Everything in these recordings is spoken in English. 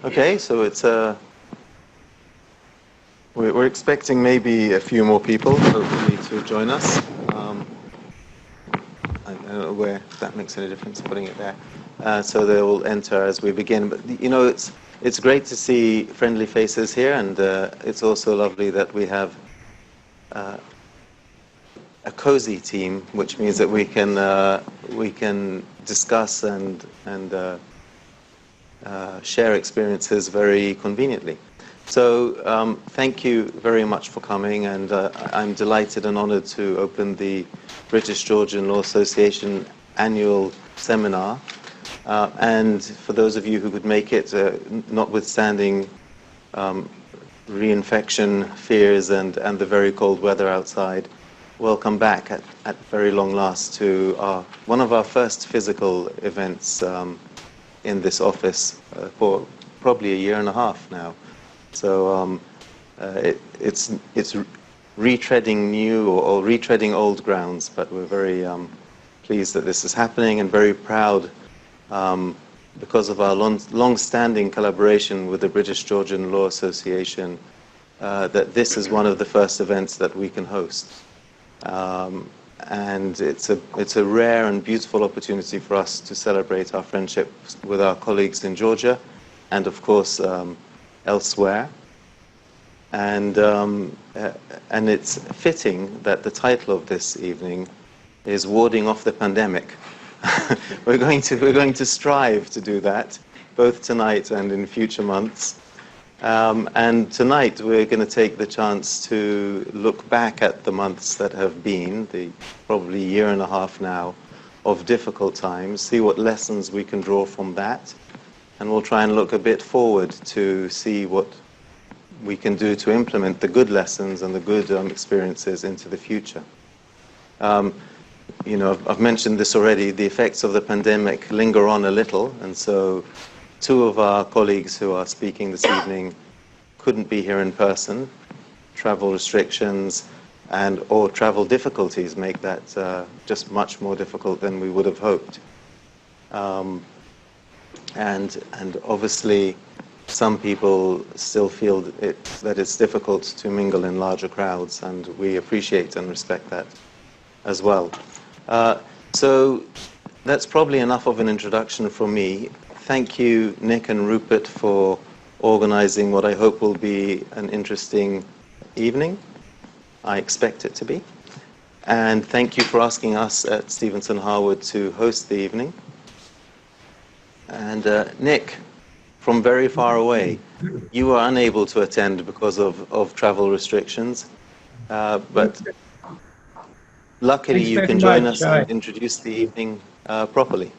Okay, so it's we're expecting maybe a few more people, hopefully, to join us. I don't know where that makes any difference, putting it there. So they will enter as we begin. But you know, it's great to see friendly faces here, and it's also lovely that we have a cozy team, which means that we can discuss and share experiences very conveniently. So thank you very much for coming, and I'm delighted and honored to open the British Georgian Law Association annual seminar. And for those of you who could make it, notwithstanding reinfection fears and the very cold weather outside, welcome back at very long last to one of our first physical events in this office for probably a year and a half now. So it's retreading new or retreading old grounds, but we're very pleased that this is happening and very proud because of our long-standing collaboration with the British Georgian Law Association that this is one of the first events that we can host. And it's a rare and beautiful opportunity for us to celebrate our friendship with our colleagues in Georgia and, of course, elsewhere. And it's fitting that the title of this evening is Warding Off the Pandemic. We're going to strive to do that, both tonight and in future months. And tonight we're going to take the chance to look back at the months that have been, the probably year and a half now, of difficult times, see what lessons we can draw from that, and we'll try and look a bit forward to see what we can do to implement the good lessons and the good experiences into the future. You know, I've mentioned this already, the effects of the pandemic linger on a little, and so two of our colleagues who are speaking this evening couldn't be here in person. Travel restrictions or travel difficulties make that just much more difficult than we would have hoped. And obviously, some people still feel that it's difficult to mingle in larger crowds, and we appreciate and respect that as well. So that's probably enough of an introduction from me. Thank you, Nick and Rupert, for organizing what I hope will be an interesting evening. I expect it to be. And thank you for asking us at Stephenson Harwood to host the evening. And Nick, from very far away, you were unable to attend because of travel restrictions, but luckily you can join us and introduce the evening properly.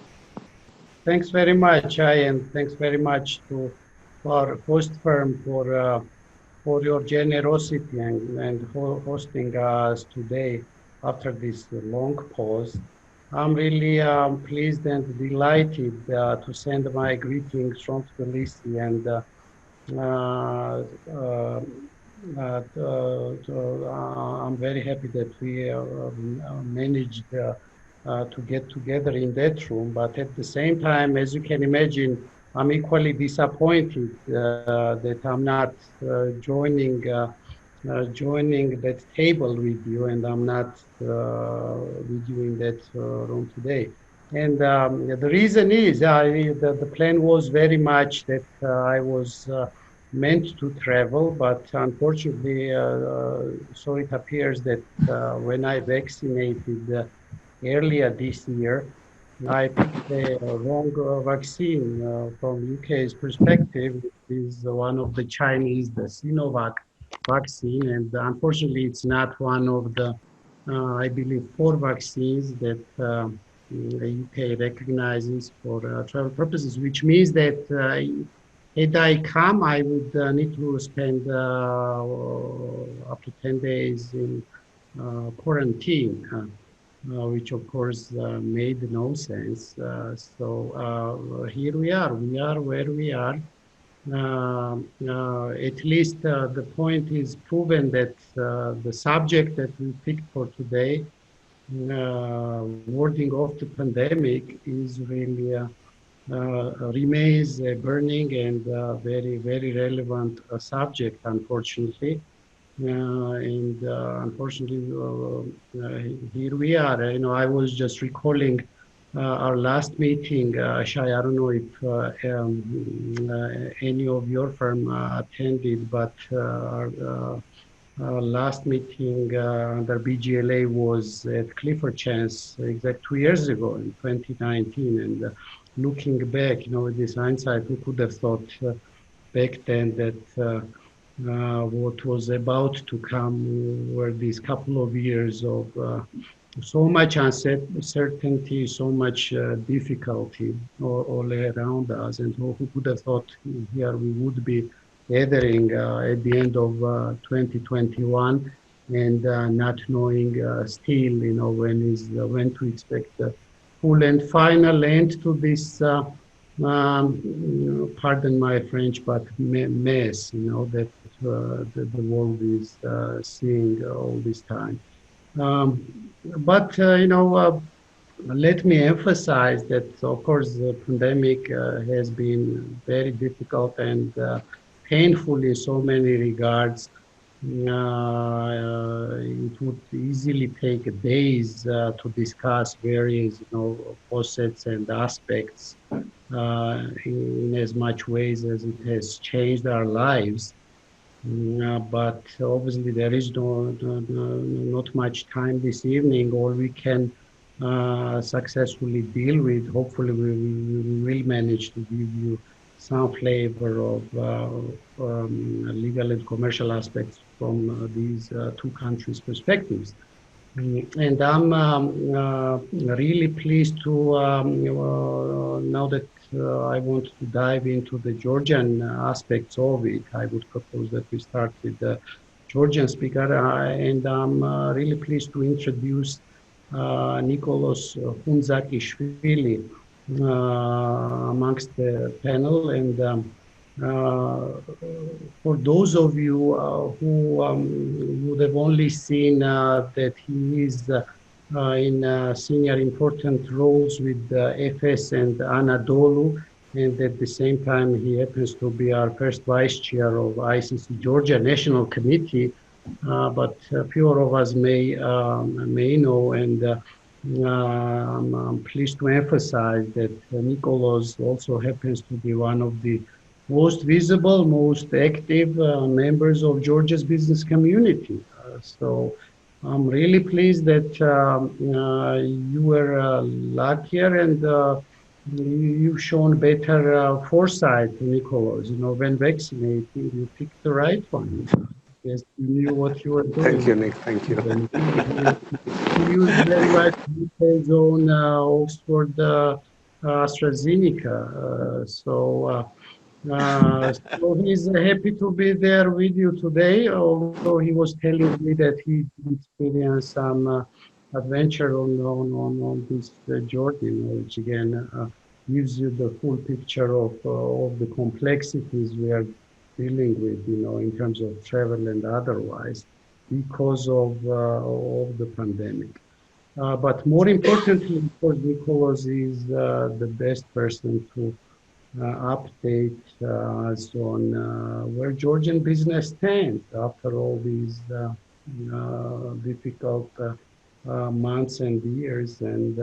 Thanks very much, Shai, and thanks very much to our host firm for your generosity and hosting us today after this long pause. I'm really pleased and delighted to send my greetings from Tbilisi, and I'm very happy that we managed to get together in that room. But at the same time, as you can imagine, I'm equally disappointed that I'm not joining that table with you, and I'm not with you in that room today. And the reason is the plan was very much that I was meant to travel, but unfortunately, so it appears that when I vaccinated earlier this year, I picked the wrong vaccine from UK's perspective. It is one of the Chinese, the Sinovac vaccine, and unfortunately it's not one of the, I believe, 4 vaccines that the UK recognizes for travel purposes, which means that had I come, I would need to spend up to 10 days in quarantine. Which of course made no sense. So here we are where we are. At least the point is proven that the subject that we picked for today, warding off the pandemic, is really remains a burning and very, very relevant subject, unfortunately. And unfortunately, here we are. I was just recalling our last meeting. Shai, I don't know if any of your firm attended, but our last meeting under BGLA was at Clifford Chance exact 2 years ago in 2019. And looking back, with this hindsight, who could have thought back then that what was about to come were these couple of years of so much uncertainty, so much difficulty all around us. And who could have thought here we would be gathering at the end of 2021 and not knowing still, when to expect the full and final end to this, pardon my French, but mess, that the world is seeing all this time. But let me emphasize that, of course, the pandemic has been very difficult and painful in so many regards. It would easily take days to discuss various, facets and aspects in as much ways as it has changed our lives. But obviously there is not much time this evening. All we can successfully deal with, hopefully we will manage to give you some flavor of legal and commercial aspects from these two countries' perspectives. And I'm really pleased to, now that I want to dive into the Georgian aspects of it, I would propose that we start with the Georgian speaker. And I'm really pleased to introduce Nikoloz Khundzakishvili amongst the panel. And for those of you who would have only seen that he is in senior important roles with EFES and Anadolu, and at the same time he happens to be our first vice chair of ICC Georgia National Committee, but fewer of us may know, and I'm pleased to emphasize that Nikoloz also happens to be one of the most visible, most active members of Georgia's business community. So I'm really pleased that you were luckier and you've shown better foresight, Nikoloz. When vaccinating, you picked the right one. Yes, you knew what you were doing. Thank you, Nick. Thank you. You used very much details on Oxford AstraZeneca. So he's happy to be there with you today, although he was telling me that he experienced some adventure on this journey, which again gives you the full picture of the complexities we are dealing with, in terms of travel and otherwise, because of the pandemic. But more importantly, of course, Nikoloz is the best person to update us on where Georgian business stands after all these difficult months and years. And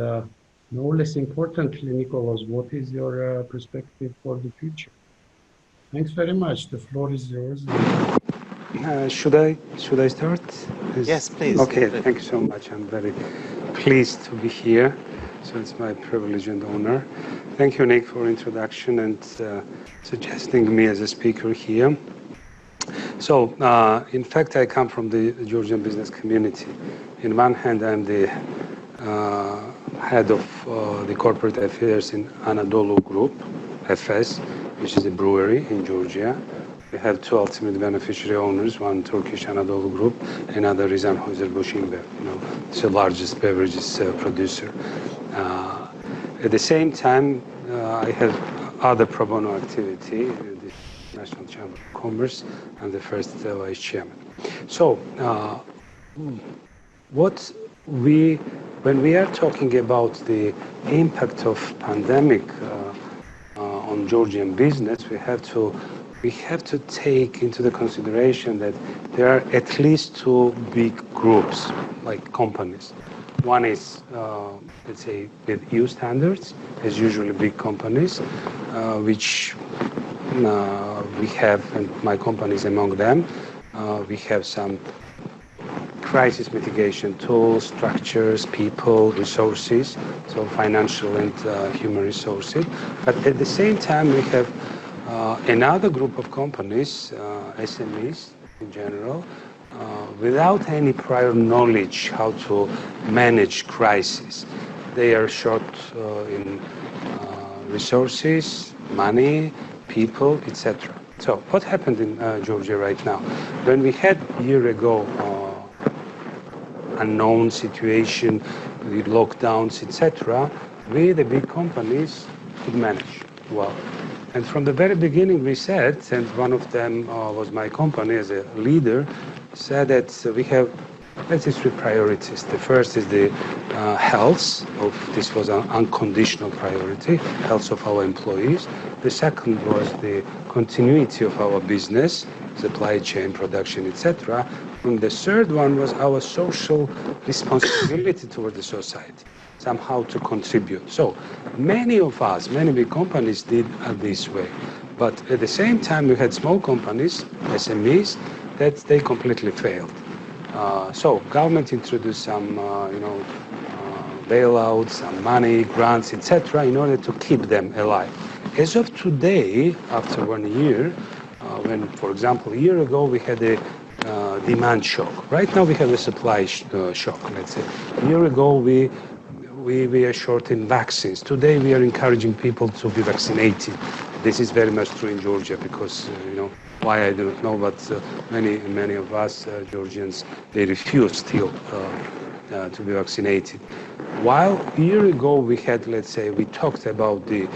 no less importantly, Nikoloz, what is your perspective for the future? Thanks very much. The floor is yours. Should I start? Yes, please. Okay, thank you so much. I'm very pleased to be here. So it's my privilege and honor. Thank you, Nick, for introduction and suggesting me as a speaker here. So, in fact, I come from the Georgian business community. In one hand, I'm the head of the corporate affairs in Anadolu Group, EFES, which is a brewery in Georgia. We have two ultimate beneficiary owners, one Turkish Anadolu Group, another is Anheuser-Busch InBev. It's the largest beverages producer. At the same time, I have other pro bono activity, the National Chamber of Commerce. I'm the first vice chairman. So, when we are talking about the impact of pandemic on Georgian business, we have to take into the consideration that there are at least two big groups, like companies. One is, let's say, with EU standards, as usually big companies, which we have, and my company is among them. We have some crisis mitigation tools, structures, people, resources, so financial and human resources. But at the same time, we have another group of companies, SMEs in general, without any prior knowledge how to manage crisis. They are short in resources, money, people, etc. So what happened in Georgia right now? When we had a year ago unknown situation with lockdowns, etc., we, the big companies, could manage well. And from the very beginning we said, and one of them was my company as a leader, said that we have, let's say, three priorities. The first is the health of, this was an unconditional priority, health of our employees. The second was the continuity of our business, supply chain, production, etc. And the third one was our social responsibility toward the society, somehow to contribute. So many of us, many big companies did this way. But at the same time, we had small companies, SMEs, that they completely failed. So government introduced some, bailouts, some money, grants, etc., in order to keep them alive. As of today, after 1 year, when, for example, a year ago we had a demand shock. Right now we have a supply shock, let's say. A year ago we are short in vaccines. Today we are encouraging people to be vaccinated. This is very much true in Georgia because, why I don't know, but many of us Georgians, they refuse still to be vaccinated. While a year ago we had, let's say, we talked about the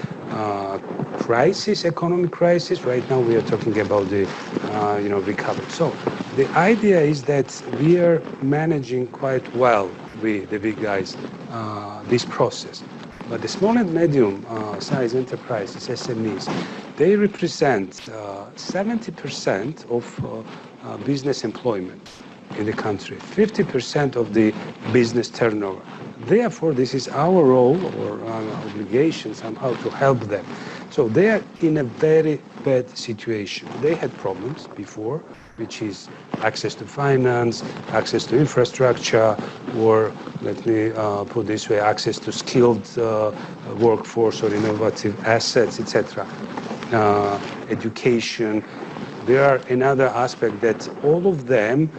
crisis, economic crisis. Right now we are talking about the, recovery. So the idea is that we are managing quite well, we, the big guys, this process. But the small and medium size enterprises, SMEs, they represent 70% of business employment in the country, 50% of the business turnover. Therefore, this is our role or our obligation somehow to help them. So they are in a very bad situation. They had problems before, which is access to finance, access to infrastructure, or let me put this way, access to skilled workforce or innovative assets, etc. Education. There are another aspect that all of them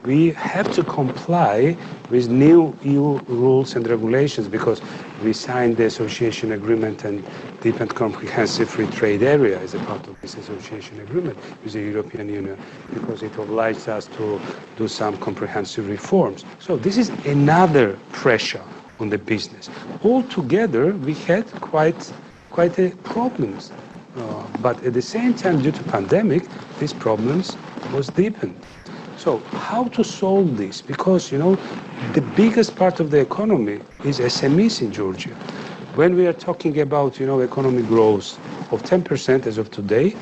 we have to comply with new EU rules and regulations because we signed the association agreement and deep and comprehensive free trade area as a part of this association agreement with the European Union because it obliged us to do some comprehensive reforms. So this is another pressure on the business. Altogether, we had quite a problems. But at the same time, due to pandemic, these problems was deepened. So how to solve this? Because, the biggest part of the economy is SMEs in Georgia. When we are talking about, economic growth of 10% as of today,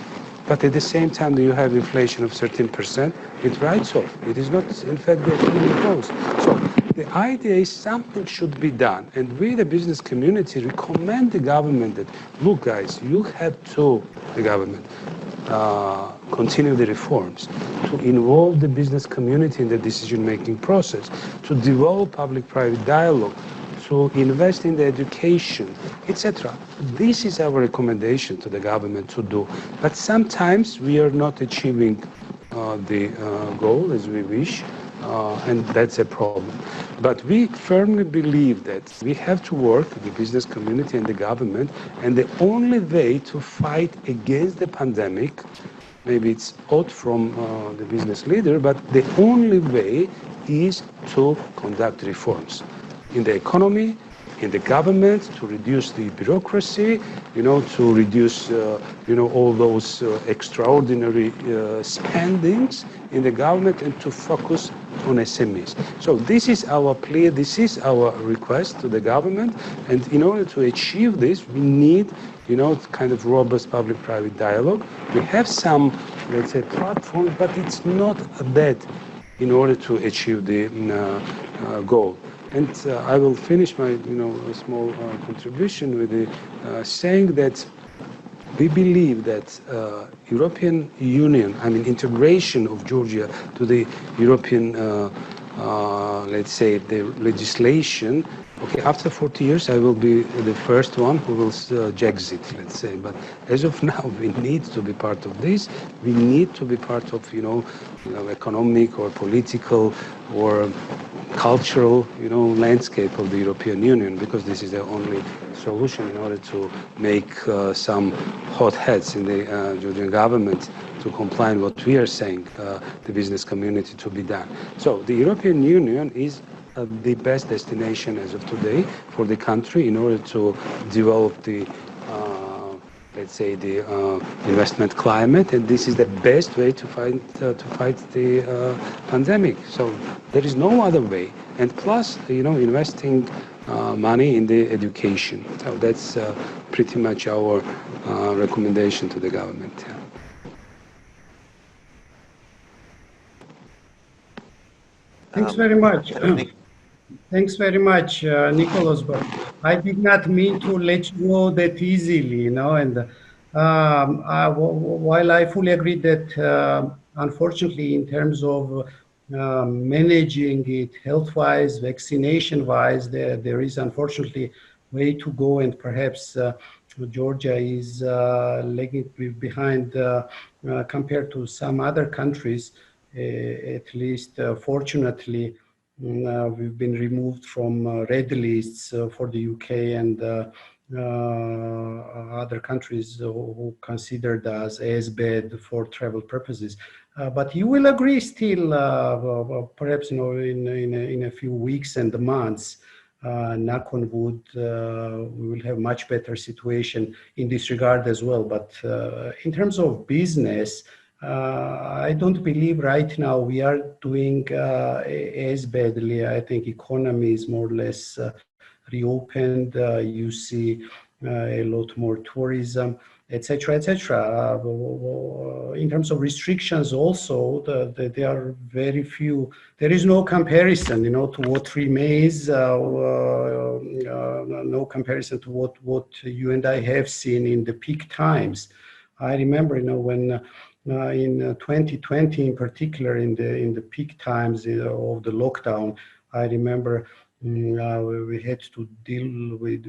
but at the same time you have inflation of 13%, it writes off. It is not, in fact, the economic growth. So the idea is something should be done. And we, the business community, recommend the government that, look, guys, you have to, the government, continue the reforms, to involve the business community in the decision-making process, to develop public-private dialogue, to invest in the education, etc. This is our recommendation to the government to do. But sometimes we are not achieving the goal as we wish, and that's a problem. But we firmly believe that we have to work with the business community and the government, and the only way to fight against the pandemic, maybe it's odd from the business leader, but the only way is to conduct reforms in the economy, in the government, to reduce the bureaucracy, to reduce, all those extraordinary spendings in the government, and to focus on SMEs. So this is our plea, this is our request to the government, and in order to achieve this, we need, kind of robust public-private dialogue. We have some, let's say, platforms, but it's not that in order to achieve the goal. And I will finish my, small contribution with the saying that we believe that European Union, integration of Georgia to the European, let's say, the legislation. Okay, after 40 years, I will be the first one who will exit, let's say. But as of now, we need to be part of this. We need to be part of, economic or political or cultural, landscape of the European Union, because this is the only solution in order to make some hot heads in the Georgian government to comply with what we are saying, the business community, to be done. So the European Union is the best destination as of today for the country in order to develop the, let's say, the investment climate, and this is the best way to fight the pandemic. So there is no other way, and plus, investing money in the education. So that's pretty much our recommendation to the government. Yeah. Thanks very much. Thanks very much, Nikoloz. But I did not mean to let you go that easily, And while I fully agree that, unfortunately, in terms of managing it health-wise, vaccination-wise, there is unfortunately way to go, and perhaps Georgia is lagging behind compared to some other countries. At least, fortunately, we've been removed from red lists for the UK and other countries who considered us as bad for travel purposes. But you will agree still, perhaps in a few weeks and months, knock on wood, we will have much better situation in this regard as well. But in terms of business, I don't believe right now we are doing as badly. I think economy is more or less reopened. You see a lot more tourism, etc., etc. In terms of restrictions, also there are very few. There is no comparison, to what remains. No comparison to what you and I have seen in the peak times. I remember, when. In 2020, in particular, in the peak times of the lockdown, I remember we had to deal with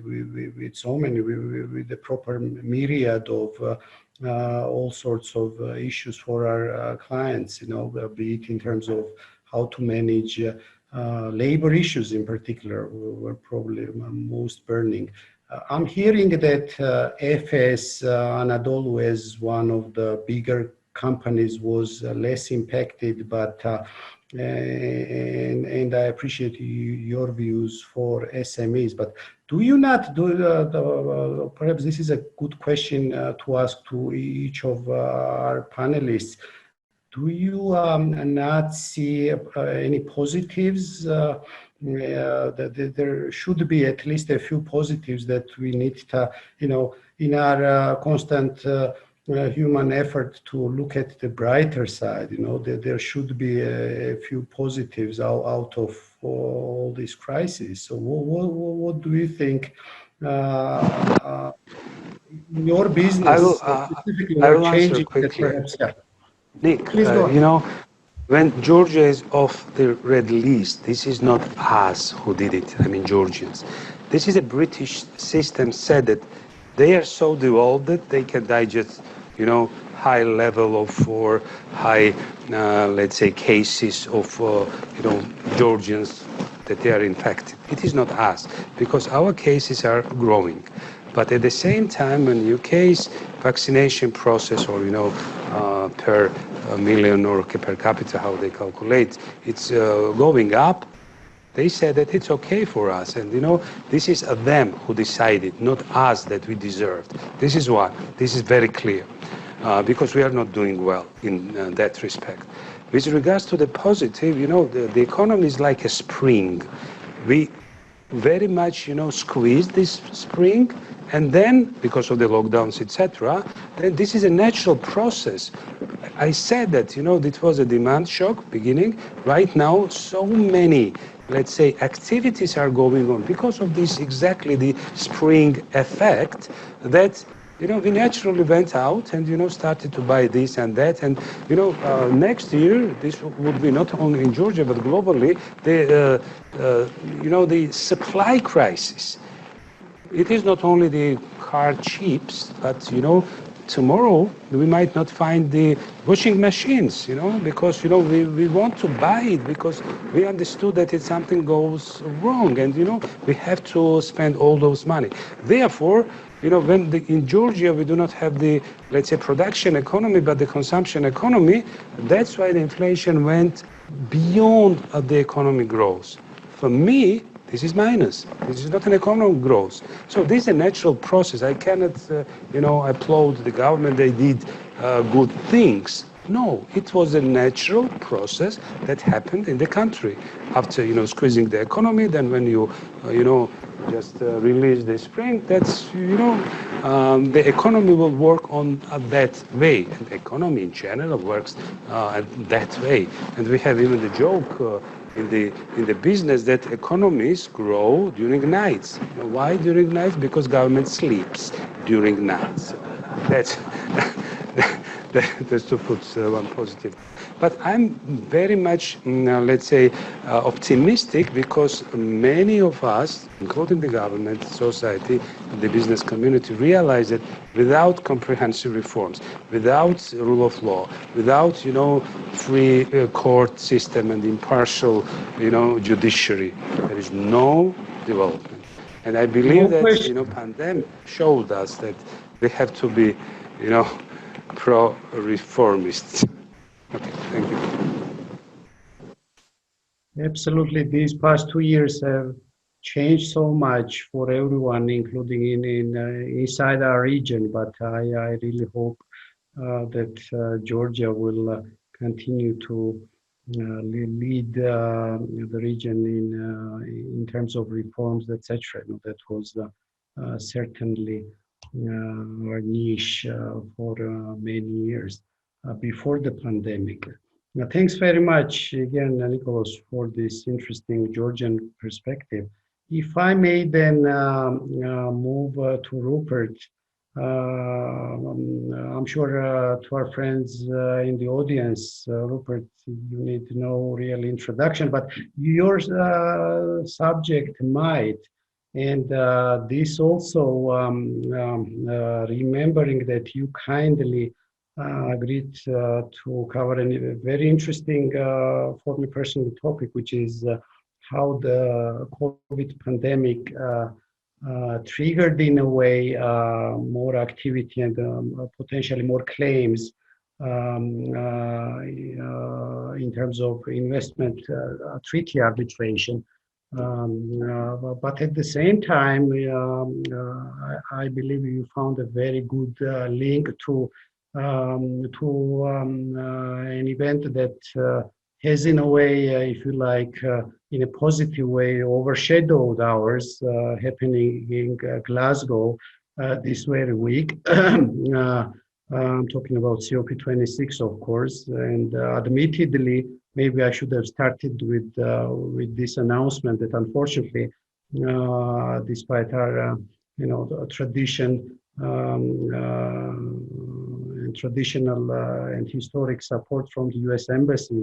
so many, with the proper myriad of all sorts of issues for our clients, be it in terms of how to manage labor issues in particular, were probably most burning. I'm hearing that EFES, Anadolu, as one of the bigger companies, was less impacted, but and I appreciate your views for SMEs. But do you not do? Perhaps this is a good question to ask to each of our panelists. Do you not see any positives? That there should be at least a few positives that we need to, in our constant human effort to look at the brighter side. That there should be a few positives out of all this crisis. So, what do you think? Your business specifically, I will changing answer quickly. Perhaps, yeah. Nick, Please go when Georgia is off the red list, this is not us who did it, Georgians. This is a British system said that they are so developed that they can digest, high level of, or high, let's say, cases of, Georgians that they are infected. It is not us, because our cases are growing. But at the same time, when UK's vaccination process, or, per million or per capita, how they calculate, it's going up. they said that it's okay for us. And, this is them who decided, not us that we deserved. This is what, this is very clear, because we are not doing well in that respect. With regards to the positive, the economy is like a spring. We very much, squeeze this spring, and then, because of the lockdowns, etc., then this is a natural process. I said that, it was a demand shock beginning. Right now, so many, let's say, activities are going on because of this, exactly the spring effect, that we naturally went out and, started to buy this and that. And, next year, this would be not only in Georgia, but globally, the supply crisis. It is not only the car chips, but, tomorrow we might not find the washing machines, because, we want to buy it because we understood that if something goes wrong and, we have to spend all those money. Therefore, when in Georgia we do not have the, let's say, production economy, but the consumption economy, that's why the inflation went beyond the economic growth. For me, this is minus. This is not an economic growth. So this is a natural process. I cannot, applaud the government. They did good things. No, it was a natural process that happened in the country. After, squeezing the economy, then when you, just release the spring, that's, the economy will work on that way. And the economy in general works that way. And we have even the joke in the business that economies grow during nights. Why during nights? Because government sleeps during nights. That's to put one positive. But I'm very much, let's say, optimistic, because many of us, including the government, society, the business community, realize that without comprehensive reforms, without rule of law, without, free court system and impartial, judiciary, there is no development. And I believe that, pandemic showed us that we have to be, pro-reformists. Okay, thank you. Absolutely. These past 2 years have changed so much for everyone, including inside our region. But I really hope that Georgia will continue to lead the region in terms of reforms, etc. That was certainly our niche for many years before the pandemic. Thanks very much again, Nikoloz, for this interesting Georgian perspective. If I may then move to Rupert, I'm sure to our friends in the audience, Rupert, you need no real introduction, but your subject might. And this also, remembering that you kindly agreed to cover a very interesting, for me personal topic, which is how the COVID pandemic triggered in a way more activity and potentially more claims in terms of investment treaty arbitration. But at the same time, I believe you found a very good link to an event that has, in a way, if you like, in a positive way, overshadowed ours, happening in Glasgow this very week. I'm talking about COP26, of course, and admittedly, maybe I should have started with this announcement that, unfortunately, despite our tradition, traditional and historic support from the U.S. Embassy,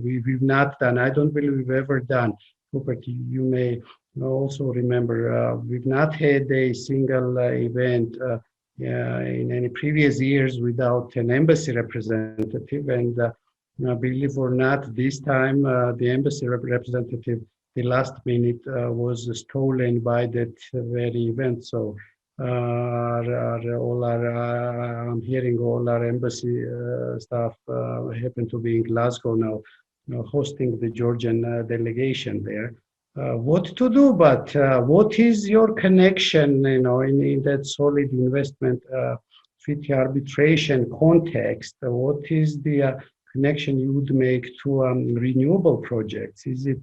we've not done. I don't believe we've ever done. Rupert, you may also remember, we've not had a single event in any previous years without an embassy representative, and believe it or not, this time the embassy representative, the last minute, was stolen by that very event. So I'm hearing all our embassy staff happen to be in Glasgow now, hosting the Georgian delegation there. what to do, but what is your connection, in that solid investment treaty arbitration context? What is the connection you would make to renewable projects? Is it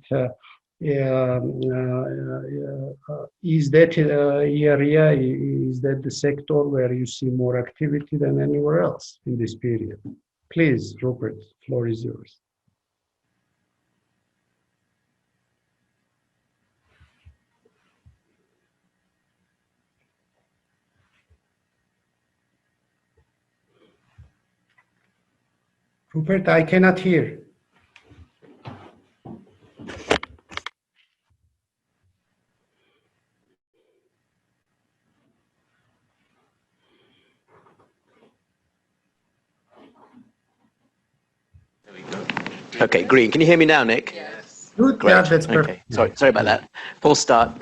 is that area, is that the sector where you see more activity than anywhere else in this period? Please, Rupert, floor is yours. Rupert, I cannot hear. Okay, green. Can you hear me now, Nick? Yes. Good. Great. Yeah, that's perfect. Okay. Sorry about that. Full start.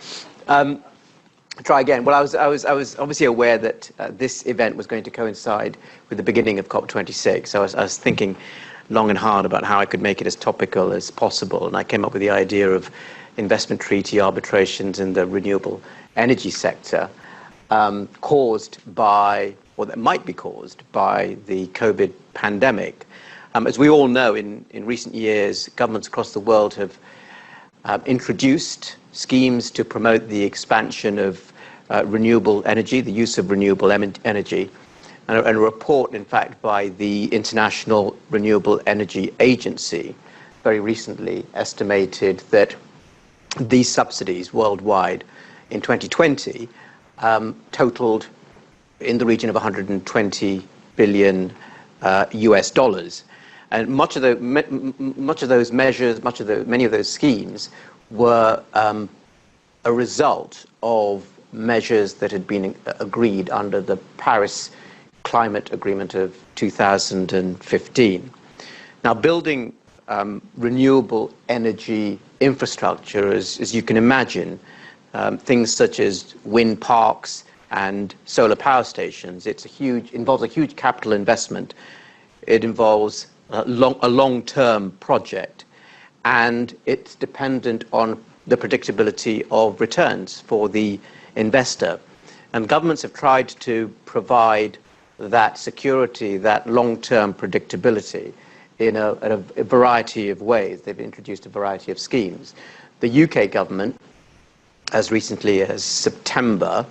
Try again. Well, I was obviously aware that this event was going to coincide with the beginning of COP26. So I was thinking long and hard about how I could make it as topical as possible, and I came up with the idea of investment treaty arbitrations in the renewable energy sector, caused by, or that might be caused by, the COVID pandemic. As we all know, in recent years, governments across the world have introduced schemes to promote the expansion of renewable energy, the use of renewable energy. And a report, in fact, by the International Renewable Energy Agency very recently estimated that these subsidies worldwide in 2020 totaled in the region of 120 billion US dollars. And many of those schemes were a result of measures that had been agreed under the Paris Climate Agreement of 2015. Now, building renewable energy infrastructure, as you can imagine, things such as wind parks and solar power stations, involves a huge capital investment. It involves a long-term project, and it's dependent on the predictability of returns for the investor. And governments have tried to provide that security, that long-term predictability in a variety of ways. They've introduced a variety of schemes. The UK government, as recently as September,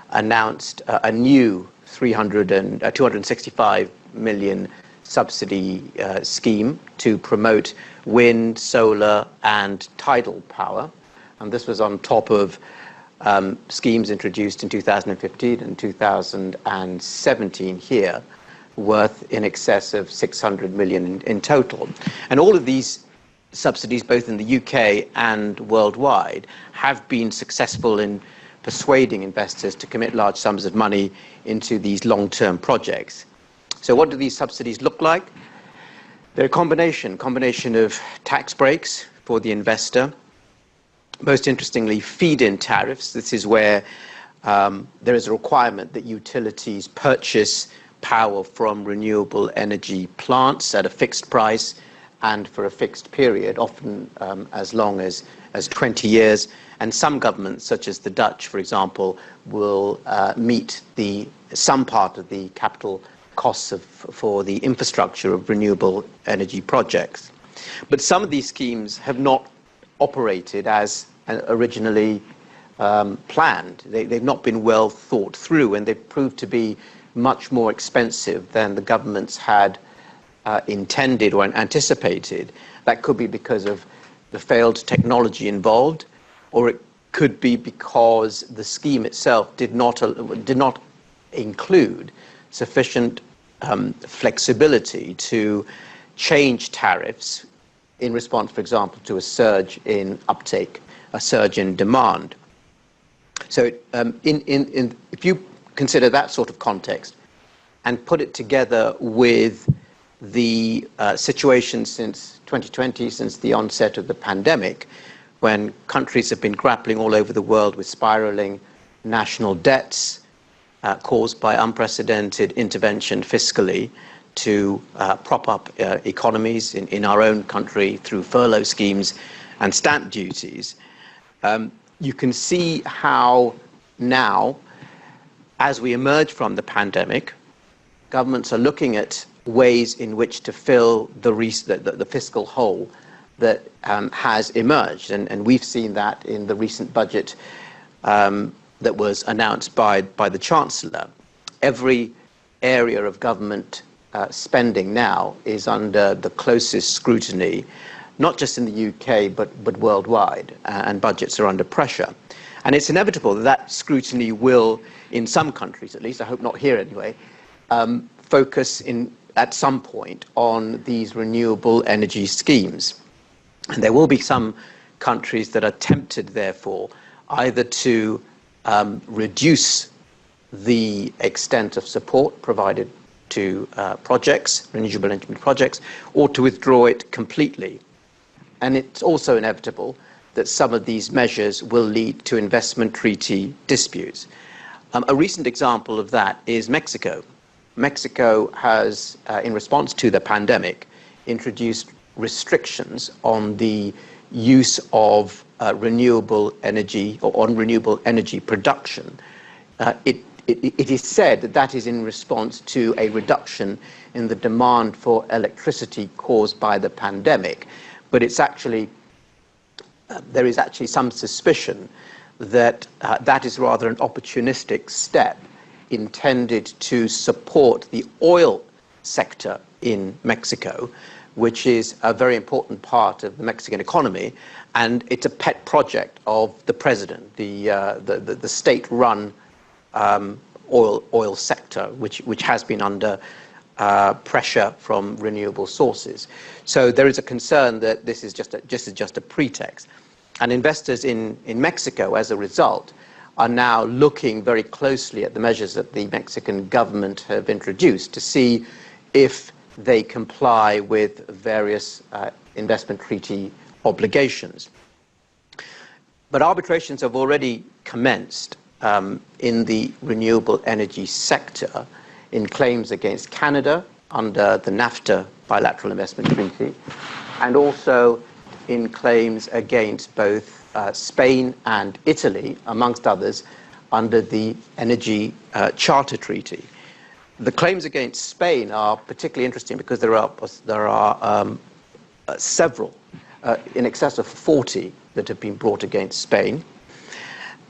announced a new 265 million subsidy scheme to promote wind, solar, and tidal power. And this was on top of schemes introduced in 2015 and 2017 here, worth in excess of 600 million in total. And all of these subsidies, both in the UK and worldwide, have been successful in persuading investors to commit large sums of money into these long-term projects. So what do these subsidies look like? They're a combination of tax breaks for the investor. Most interestingly, feed-in tariffs. This is where there is a requirement that utilities purchase power from renewable energy plants at a fixed price and for a fixed period, often as long as 20 years. And some governments, such as the Dutch, for example, will meet some part of the capital costs for the infrastructure of renewable energy projects. But some of these schemes have not operated as originally planned. They've not been well thought through, and they've proved to be much more expensive than the governments had intended or anticipated. That could be because of the failed technology involved, or it could be because the scheme itself did not include sufficient flexibility to change tariffs in response, for example, to a surge in uptake, a surge in demand. So if you consider that sort of context and put it together with the situation since 2020, since the onset of the pandemic, when countries have been grappling all over the world with spiraling national debts caused by unprecedented intervention fiscally to prop up economies in our own country through furlough schemes and stamp duties, You can see how now, as we emerge from the pandemic, governments are looking at ways in which to fill the fiscal hole that has emerged. And we've seen that in the recent budget that was announced by the Chancellor. Every area of government spending now is under the closest scrutiny, not just in the UK, but worldwide, and budgets are under pressure. And it's inevitable that scrutiny will, in some countries at least, I hope not here anyway, focus at some point on these renewable energy schemes. And there will be some countries that are tempted, therefore, either to reduce the extent of support provided to projects, renewable energy projects, or to withdraw it completely. And it's also inevitable that some of these measures will lead to investment treaty disputes. A recent example of that is Mexico. Mexico has, in response to the pandemic, introduced restrictions on the use of renewable energy or on renewable energy production. It is said that that is in response to a reduction in the demand for electricity caused by the pandemic, but it's actually there is actually some suspicion that that is rather an opportunistic step intended to support the oil sector in Mexico, which is a very important part of the Mexican economy, and it's a pet project of the president, the state-run oil sector, which has been under pressure from renewable sources. So there is a concern that this is just a pretext, and investors in Mexico, as a result, are now looking very closely at the measures that the Mexican government have introduced to see if they comply with various investment treaty obligations. But arbitrations have already commenced in the renewable energy sector in claims against Canada under the NAFTA bilateral investment treaty, and also in claims against both Spain and Italy, amongst others, under the Energy Charter Treaty. The claims against Spain are particularly interesting because there are several, in excess of 40, that have been brought against Spain.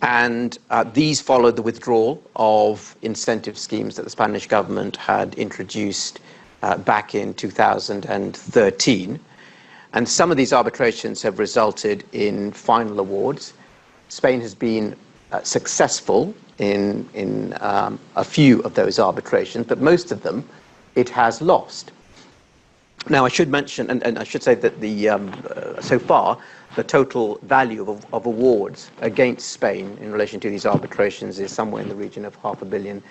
And these follow the withdrawal of incentive schemes that the Spanish government had introduced back in 2013. And some of these arbitrations have resulted in final awards. Spain has been successful in a few of those arbitrations, but most of them it has lost. Now, I should mention, and I should say that so far, the total value of awards against Spain in relation to these arbitrations is somewhere in the region of $500 million.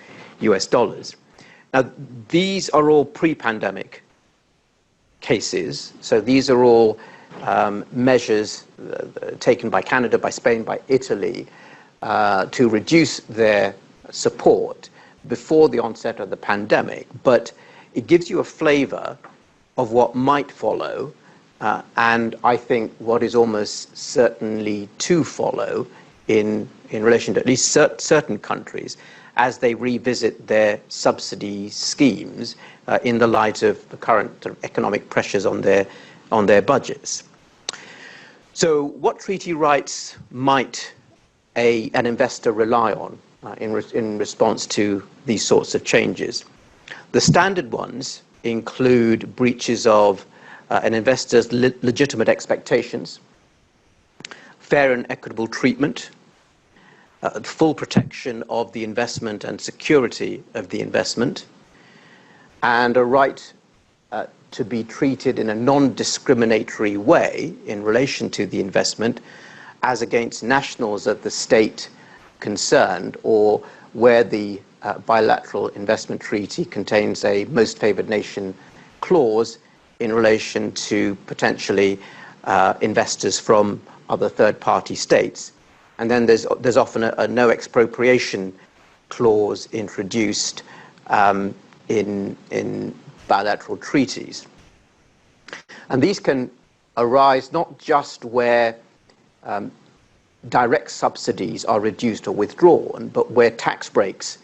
Now, these are all pre-pandemic cases, so these are all measures taken by Canada, by Spain, by Italy to reduce their support before the onset of the pandemic, but it gives you a flavor of what might follow, and I think what is almost certainly to follow in relation to at least certain countries as they revisit their subsidy schemes in the light of the current sort of economic pressures on their budgets. So what treaty rights might an investor rely on in response to these sorts of changes? The standard ones include breaches of an investor's legitimate expectations, fair and equitable treatment, full protection of the investment and security of the investment, and a right to be treated in a non-discriminatory way in relation to the investment as against nationals of the state concerned, or where the bilateral investment treaty contains a most favored nation clause in relation to potentially investors from other third-party states. And then there's often a no expropriation clause introduced in bilateral treaties. And these can arise not just where direct subsidies are reduced or withdrawn, but where tax breaks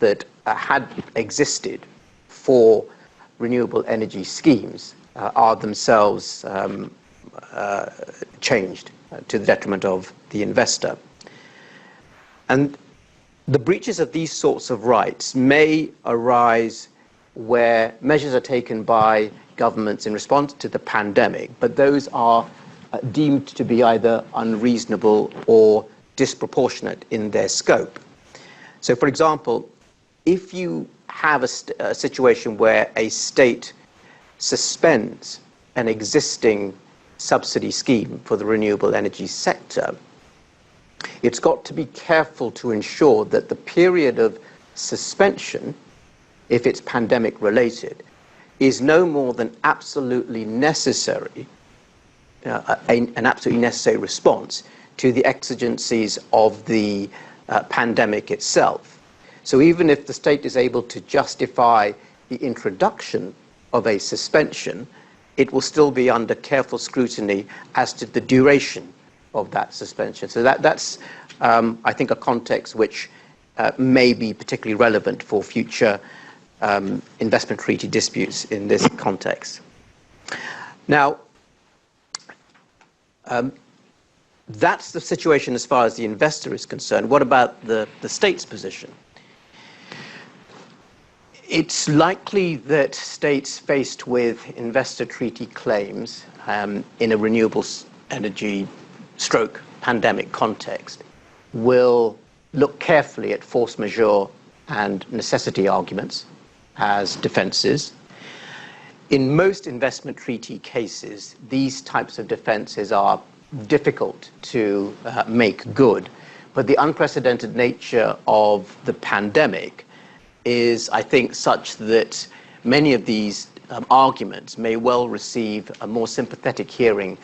that had existed for renewable energy schemes are themselves changed to the detriment of the investor. And the breaches of these sorts of rights may arise where measures are taken by governments in response to the pandemic, but those are deemed to be either unreasonable or disproportionate in their scope. So, for example, if you have a situation where a state suspends an existing subsidy scheme for the renewable energy sector, it's got to be careful to ensure that the period of suspension, if it's pandemic related, is no more than absolutely necessary, an absolutely necessary response to the exigencies of the pandemic itself. So even if the state is able to justify the introduction of a suspension, it will still be under careful scrutiny as to the duration of that suspension. So that's, I think, a context which may be particularly relevant for future investment treaty disputes in this context. Now, that's the situation as far as the investor is concerned. What about the state's position? It's likely that states faced with investor treaty claims in a renewable energy stroke pandemic context will look carefully at force majeure and necessity arguments as defenses. In most investment treaty cases, these types of defenses are difficult to make good, but the unprecedented nature of the pandemic is, I think, such that many of these arguments may well receive a more sympathetic hearing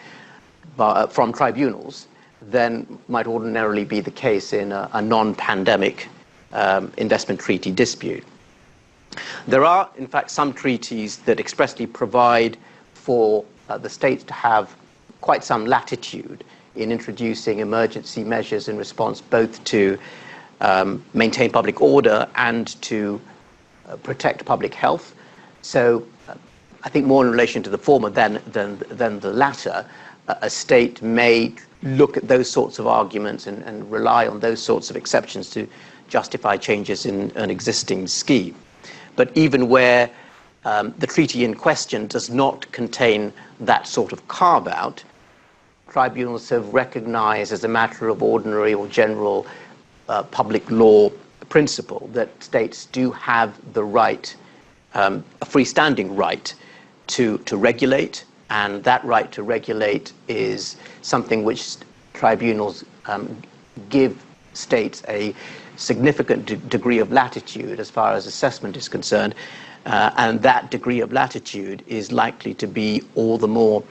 from tribunals than might ordinarily be the case in a non-pandemic investment treaty dispute. There are, in fact, some treaties that expressly provide for the states to have quite some latitude in introducing emergency measures in response both to maintain public order and to protect public health. So I think more in relation to the former than the latter, a state may look at those sorts of arguments and rely on those sorts of exceptions to justify changes in an existing scheme. But even where the treaty in question does not contain that sort of carve-out, tribunals have recognized as a matter of ordinary or general public law principle that states do have the right, a freestanding right to regulate, and that right to regulate is something which tribunals give states a significant degree of latitude as far as assessment is concerned, and that degree of latitude is likely to be all the more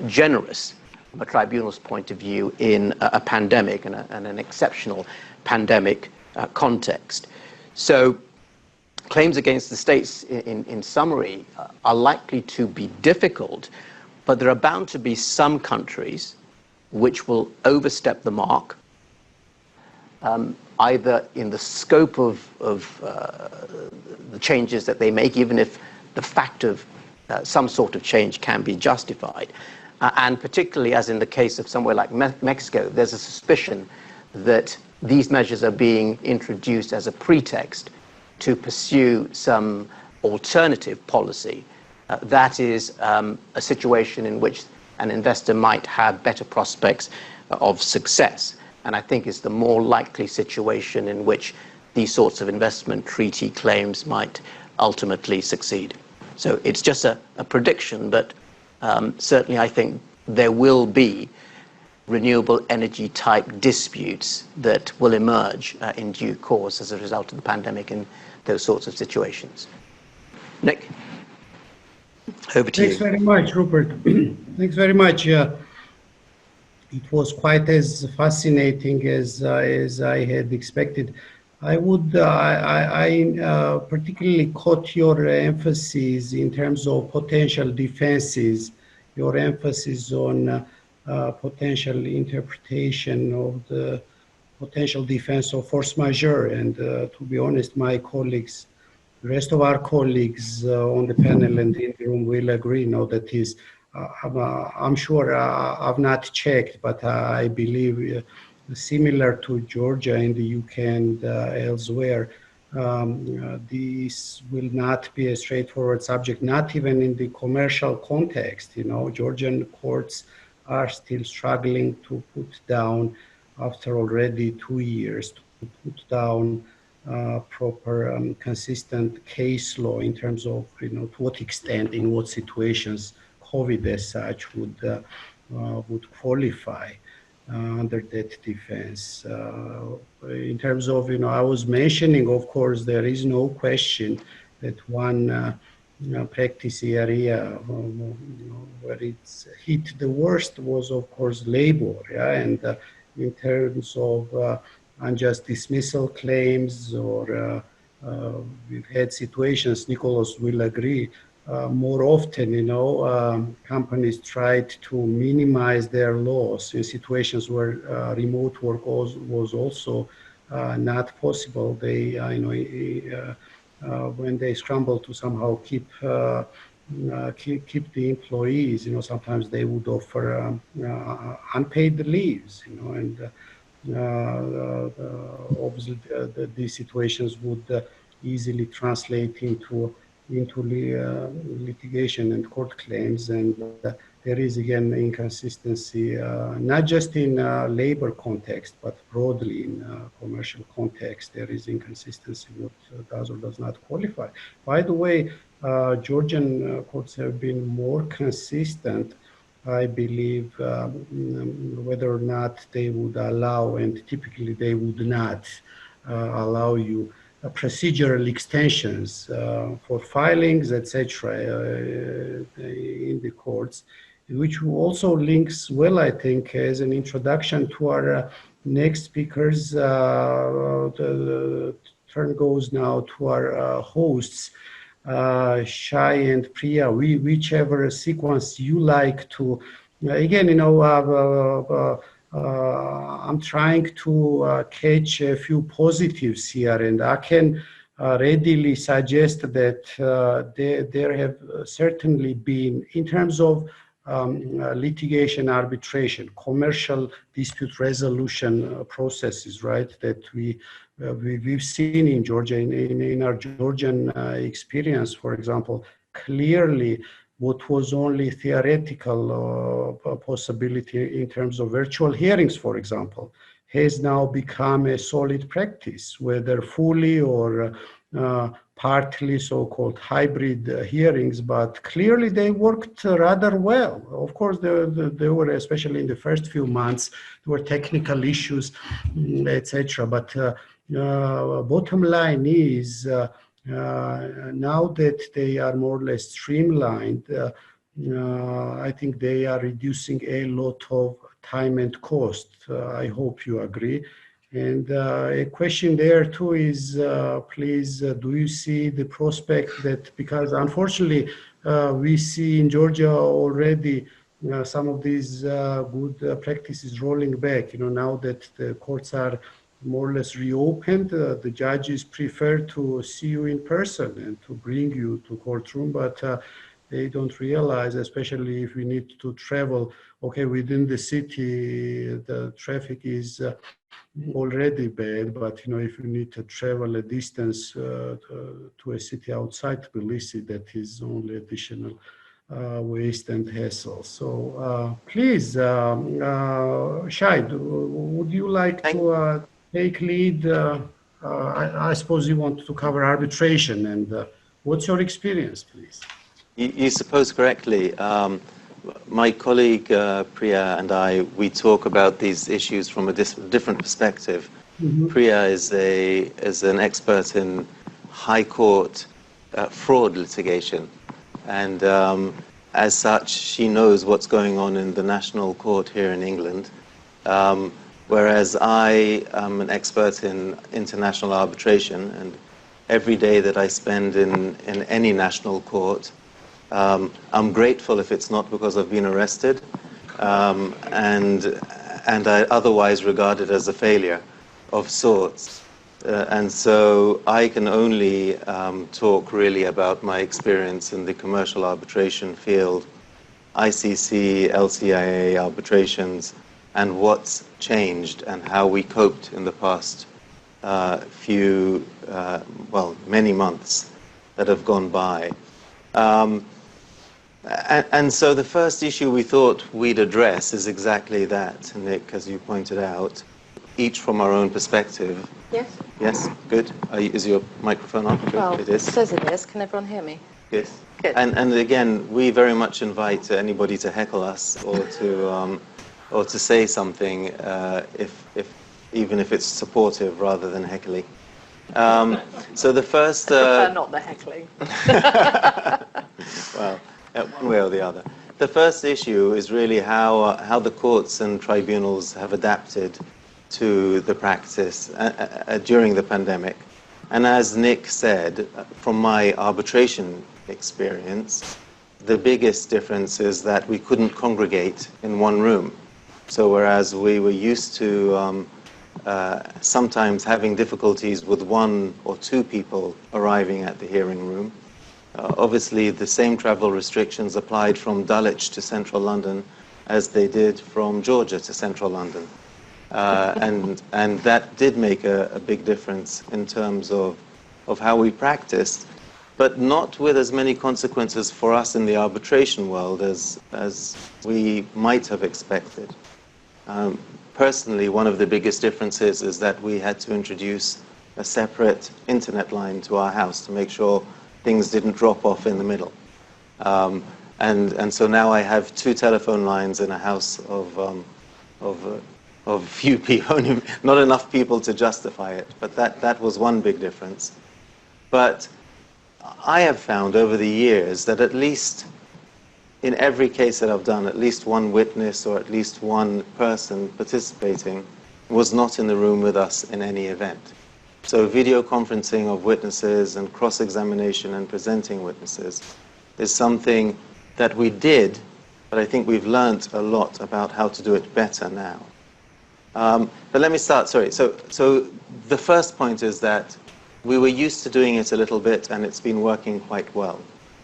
generous from a tribunal's point of view in a pandemic and an exceptional pandemic context. So claims against the states, in summary, are likely to be difficult, but there are bound to be some countries which will overstep the mark, either in the scope of the changes that they make, even if the fact of some sort of change can be justified. And particularly, as in the case of somewhere like Mexico, there's a suspicion that these measures are being introduced as a pretext to pursue some alternative policy. That is a situation in which an investor might have better prospects of success. And I think it's the more likely situation in which these sorts of investment treaty claims might ultimately succeed. So it's just a prediction, but certainly I think there will be renewable energy type disputes that will emerge in due course as a result of the pandemic in those sorts of situations. Nick, over to you. Thanks very much, Rupert. Thanks very much. It was quite as fascinating as I had expected. I particularly caught your emphasis in terms of potential defenses, your emphasis on potential interpretation of the potential defense of force majeure. And to be honest, my colleagues, the rest of our colleagues on the panel and in the room will agree. No, that is, I'm sure I've not checked, but I believe similar to Georgia in the UK and elsewhere, this will not be a straightforward subject, not even in the commercial context. You know, Georgian courts are still struggling to put down, after already 2 years, to put down proper consistent case law in terms of, you know, to what extent, in what situations COVID as such would qualify under that defense. In terms of, you know, I was mentioning, of course, there is no question that one practice area where it's hit the worst was, of course, labor. Yeah? And in terms of unjust dismissal claims, or we've had situations, Nikoloz will agree, more often, you know, companies tried to minimize their loss in situations where remote work was also not possible. They, when they scramble to somehow keep the employees, you know, sometimes they would offer unpaid leaves, you know, and obviously these situations would easily translate into litigation and court claims. And there is again inconsistency, not just in labor context, but broadly in commercial context. There is inconsistency what does or does not qualify. By the way, Georgian courts have been more consistent, I believe, whether or not they would allow, and typically they would not allow you procedural extensions for filings, etc., in the courts, which also links well, I think, as an introduction to our next speakers. The turn goes now to our hosts, Shai and Priya, whichever sequence you like to. Again, you know, I'm trying to catch a few positives here, and I can readily suggest that there have certainly been, in terms of litigation, arbitration, commercial dispute resolution processes, right, that we've seen in Georgia, in our Georgian experience, for example, clearly what was only theoretical possibility in terms of virtual hearings, for example, has now become a solid practice, whether fully or partly so-called hybrid hearings, but clearly they worked rather well. Of course, there were, especially in the first few months, there were technical issues, etc. But bottom line is, now that they are more or less streamlined, I think they are reducing a lot of time and cost. I hope you agree. And a question there too is, please, do you see the prospect that, because unfortunately we see in Georgia already some of these good practices rolling back, you know, now that the courts are more or less reopened, the judges prefer to see you in person and to bring you to courtroom, but they don't realize, especially if we need to travel, okay, within the city, the traffic is already bad, but, you know, if you need to travel a distance to a city outside Tbilisi, that is only additional waste and hassle. So please, Shai, would you like to take lead? I suppose you want to cover arbitration, and what's your experience, please? You suppose correctly. My colleague Priya and I, we talk about these issues from a different perspective. Mm-hmm. Priya is an expert in high court fraud litigation, and as such, she knows what's going on in the national court here in England. Whereas I am an expert in international arbitration, and every day that I spend in any national court, I'm grateful if it's not because I've been arrested, and I otherwise regard it as a failure of sorts. And so I can only talk really about my experience in the commercial arbitration field, ICC, LCIA arbitrations, and what's changed and how we coped in the past many months that have gone by. And so the first issue we thought we'd address is exactly that, Nick, as you pointed out, each from our own perspective. Yes. Yes, good. Is your microphone on? Good. Well, it is. It says it is. Can everyone hear me? Good. Good. And again, we very much invite anybody to heckle us or to say something, even if it's supportive rather than heckling. So the first. I prefer not the heckling. Well, one way or the other. The first issue is really how the courts and tribunals have adapted to the practice during the pandemic. And as Nick said, from my arbitration experience, the biggest difference is that we couldn't congregate in one room. So whereas we were used to sometimes having difficulties with one or two people arriving at the hearing room, obviously the same travel restrictions applied from Dulwich to central London as they did from Georgia to central London. And that did make a big difference in terms of how we practiced, but not with as many consequences for us in the arbitration world as we might have expected. Personally, one of the biggest differences is that we had to introduce a separate internet line to our house to make sure things didn't drop off in the middle. And so now I have two telephone lines in a house of few people, not enough people to justify it. But that was one big difference. But I have found over the years that at least in every case that I've done, at least one witness or at least one person participating was not in the room with us in any event. So video conferencing of witnesses and cross-examination and presenting witnesses is something that we did, but I think we've learned a lot about how to do it better now. But let me start, sorry. So the first point is that we were used to doing it a little bit and it's been working quite well.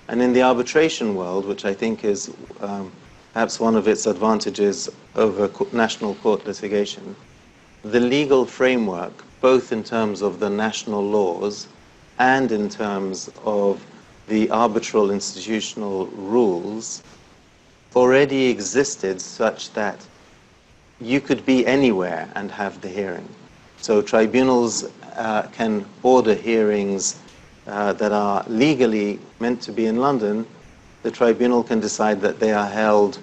And in the arbitration world, which I think is perhaps one of its advantages over national court litigation, the legal framework, both in terms of the national laws and in terms of the arbitral institutional rules, already existed such that you could be anywhere and have the hearing. So tribunals can order hearings that are legally meant to be in London. The tribunal can decide that they are held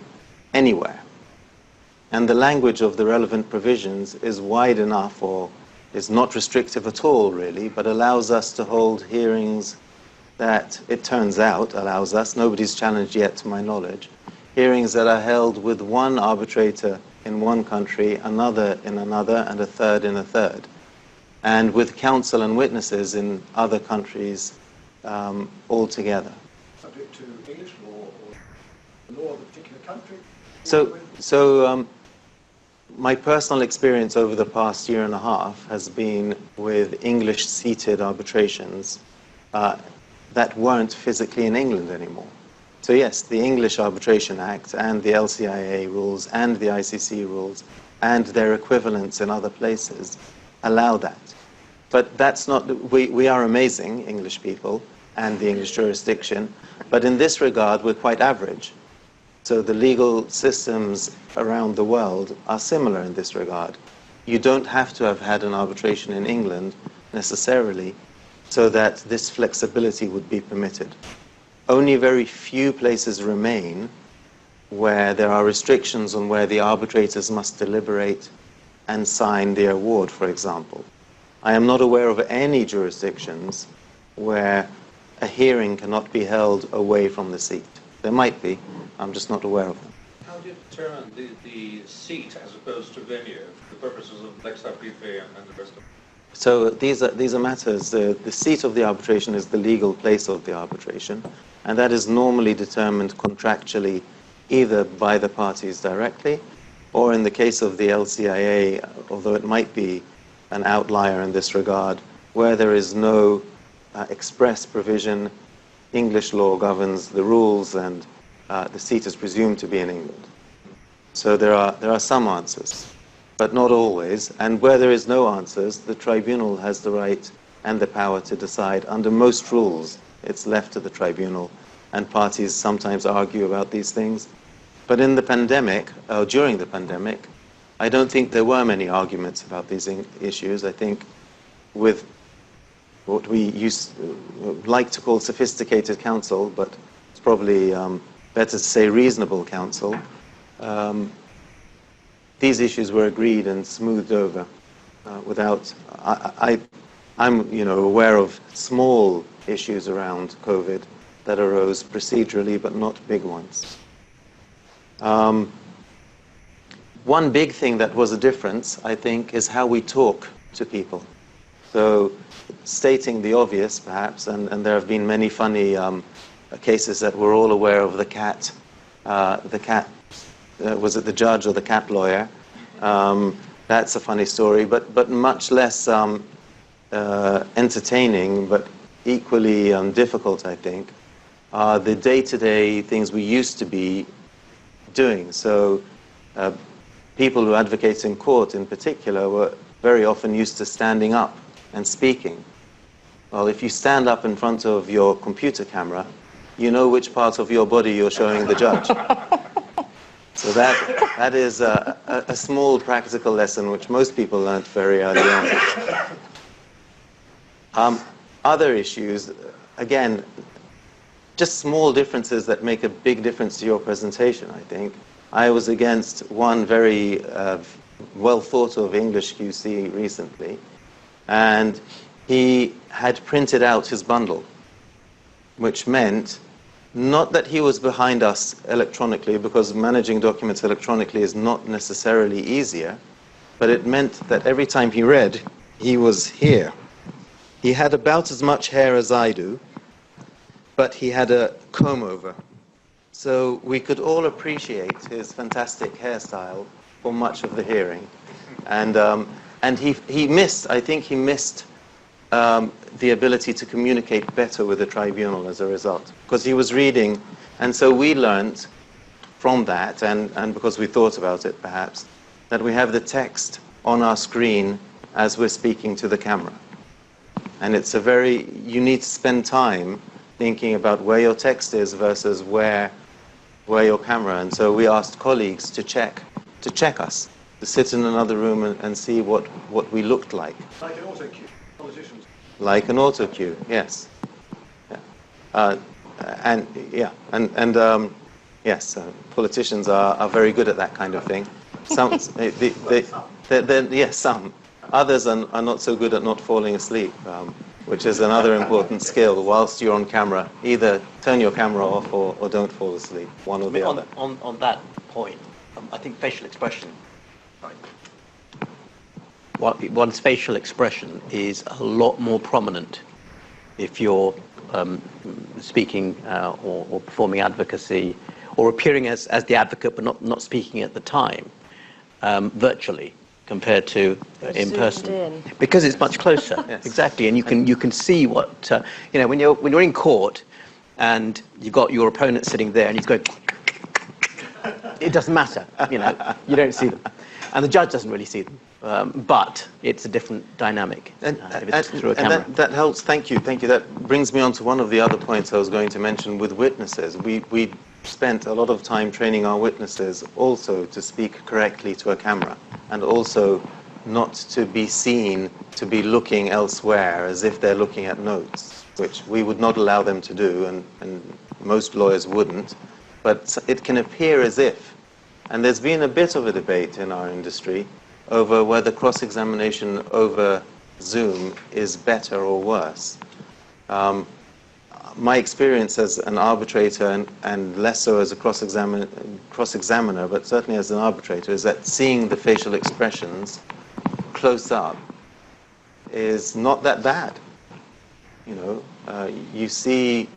anywhere. And the language of the relevant provisions is wide enough, or is not restrictive at all, really, but allows us to hold hearings that, it turns out, allows us, nobody's challenged yet to my knowledge, hearings that are held with one arbitrator in one country, another in another, and a third in a third, and with counsel and witnesses in other countries altogether. Subject to English law or the law of a particular country? So my personal experience over the past year and a half has been with English-seated arbitrations that weren't physically in England anymore. So yes, the English Arbitration Act and the LCIA rules and the ICC rules and their equivalents in other places allow that. But that's not, we are amazing, English people, and the English jurisdiction, but in this regard, we're quite average. So the legal systems around the world are similar in this regard. You don't have to have had an arbitration in England necessarily so that this flexibility would be permitted. Only very few places remain where there are restrictions on where the arbitrators must deliberate and sign the award, for example. I am not aware of any jurisdictions where a hearing cannot be held away from the seat. There might be, I'm just not aware of them. How do you determine the seat as opposed to venue for the purposes of Lex Arbitration and the rest of it? So these are matters. The seat of the arbitration is the legal place of the arbitration, and that is normally determined contractually either by the parties directly, or in the case of the LCIA, although it might be an outlier in this regard, where there is no express provision, English law governs the rules, and the seat is presumed to be in England. So there are some answers, but not always. And where there is no answers, the tribunal has the right and the power to decide. Under most rules, it's left to the tribunal, and parties sometimes argue about these things. But in the pandemic, or during the pandemic, I don't think there were many arguments about these issues. I think with what we like to call sophisticated counsel, but it's probably better to say reasonable counsel, these issues were agreed and smoothed over without. I'm aware of small issues around COVID that arose procedurally, but not big ones. One big thing that was a difference, I think, is how we talk to people. So, stating the obvious, perhaps, and there have been many funny cases that we're all aware of. The cat, was it the judge or the cat lawyer? That's a funny story, but much less entertaining, but equally difficult, I think, are the day-to-day things we used to be doing. So people who advocate in court in particular were very often used to standing up and speaking. Well, if you stand up in front of your computer camera, you know which part of your body you're showing the judge. So that is a small practical lesson which most people learnt very early on. Other issues, again, just small differences that make a big difference to your presentation, I think. I was against one very well thought of English QC recently, and he had printed out his bundle, which meant not that he was behind us electronically, because managing documents electronically is not necessarily easier, but it meant that every time he read, he was here. He had about as much hair as I do, but he had a comb over. So we could all appreciate his fantastic hairstyle for much of the hearing. And he missed, I think he missed the ability to communicate better with the tribunal as a result, because he was reading. And so we learned from that, and because we thought about it perhaps, that we have the text on our screen as we're speaking to the camera. And you need to spend time thinking about where your text is versus where your camera. And so we asked colleagues to check us, to sit in another room and see what we looked like. Like an auto cue, politicians. Like an auto cue, yes. Yeah. Yes, politicians are very good at that kind of thing. Some, yes, some. Others are not so good at not falling asleep, which is another important skill whilst you're on camera. Either turn your camera off or don't fall asleep, one or the other. On that point, I think facial expression, one's facial expression is a lot more prominent if you're speaking or performing advocacy, or appearing as the advocate but not speaking at the time, virtually, compared to in person, because it's much closer. Yes. Exactly, and you can see what when you're in court and you've got your opponent sitting there and he's going, it doesn't matter, you don't see them, and the judge doesn't really see them, but it's a different dynamic if it's through a camera. And that helps. Thank you. That brings me on to one of the other points I was going to mention with witnesses. We spent a lot of time training our witnesses also to speak correctly to a camera, and also not to be seen to be looking elsewhere as if they're looking at notes, which we would not allow them to do, and most lawyers wouldn't. But it can appear as if, and there's been a bit of a debate in our industry over whether cross-examination over Zoom is better or worse. My experience as an arbitrator, and less so as a cross-examiner, but certainly as an arbitrator, is that seeing the facial expressions close up is not that bad. You see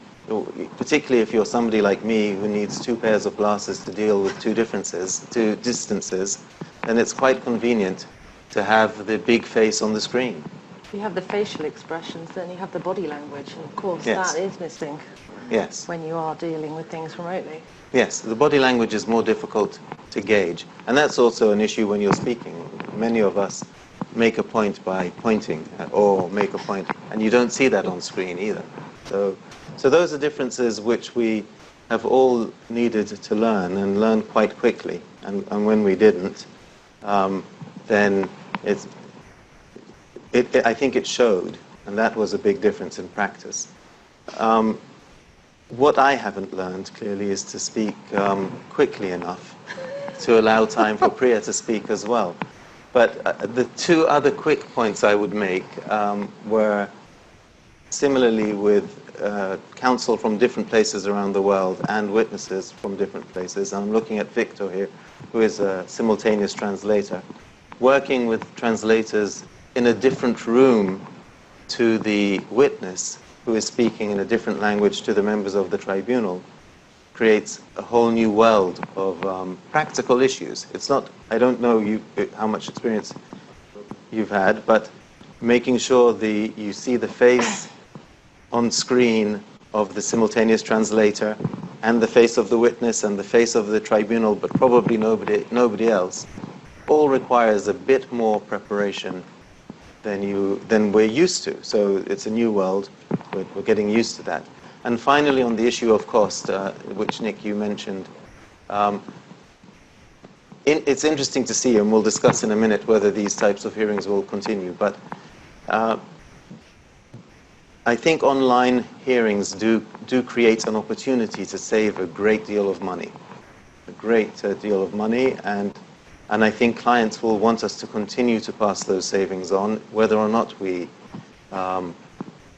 particularly if you're somebody like me who needs 2 pairs of glasses to deal with 2 distances, then it's quite convenient to have the big face on the screen. You have the facial expressions, then you have the body language, and of course Yes. that is missing Yes. when you are dealing with things remotely. Yes, the body language is more difficult to gauge. And that's also an issue when you're speaking. Many of us make a point by pointing, or make a point, and you don't see that on screen either. So those are differences which we have all needed to learn, and learn quite quickly. And when we didn't, then I think it showed, and that was a big difference in practice. What I haven't learned, clearly, is to speak quickly enough to allow time for Priya to speak as well. But the 2 other quick points I would make were similarly with counsel from different places around the world and witnesses from different places. I'm looking at Victor here, who is a simultaneous translator, working with translators in a different room to the witness, who is speaking in a different language to the members of the tribunal, creates a whole new world of practical issues. It's not, I don't know how much experience you've had, but making sure you see the face on screen of the simultaneous translator, and the face of the witness, and the face of the tribunal, but probably nobody else, all requires a bit more preparation than we're used to. So it's a new world. We're getting used to that. And finally, on the issue of cost, which Nick, you mentioned, it's interesting to see, and we'll discuss in a minute whether these types of hearings will continue, but I think online hearings do create an opportunity to save a great deal of money, and I think clients will want us to continue to pass those savings on, whether or not we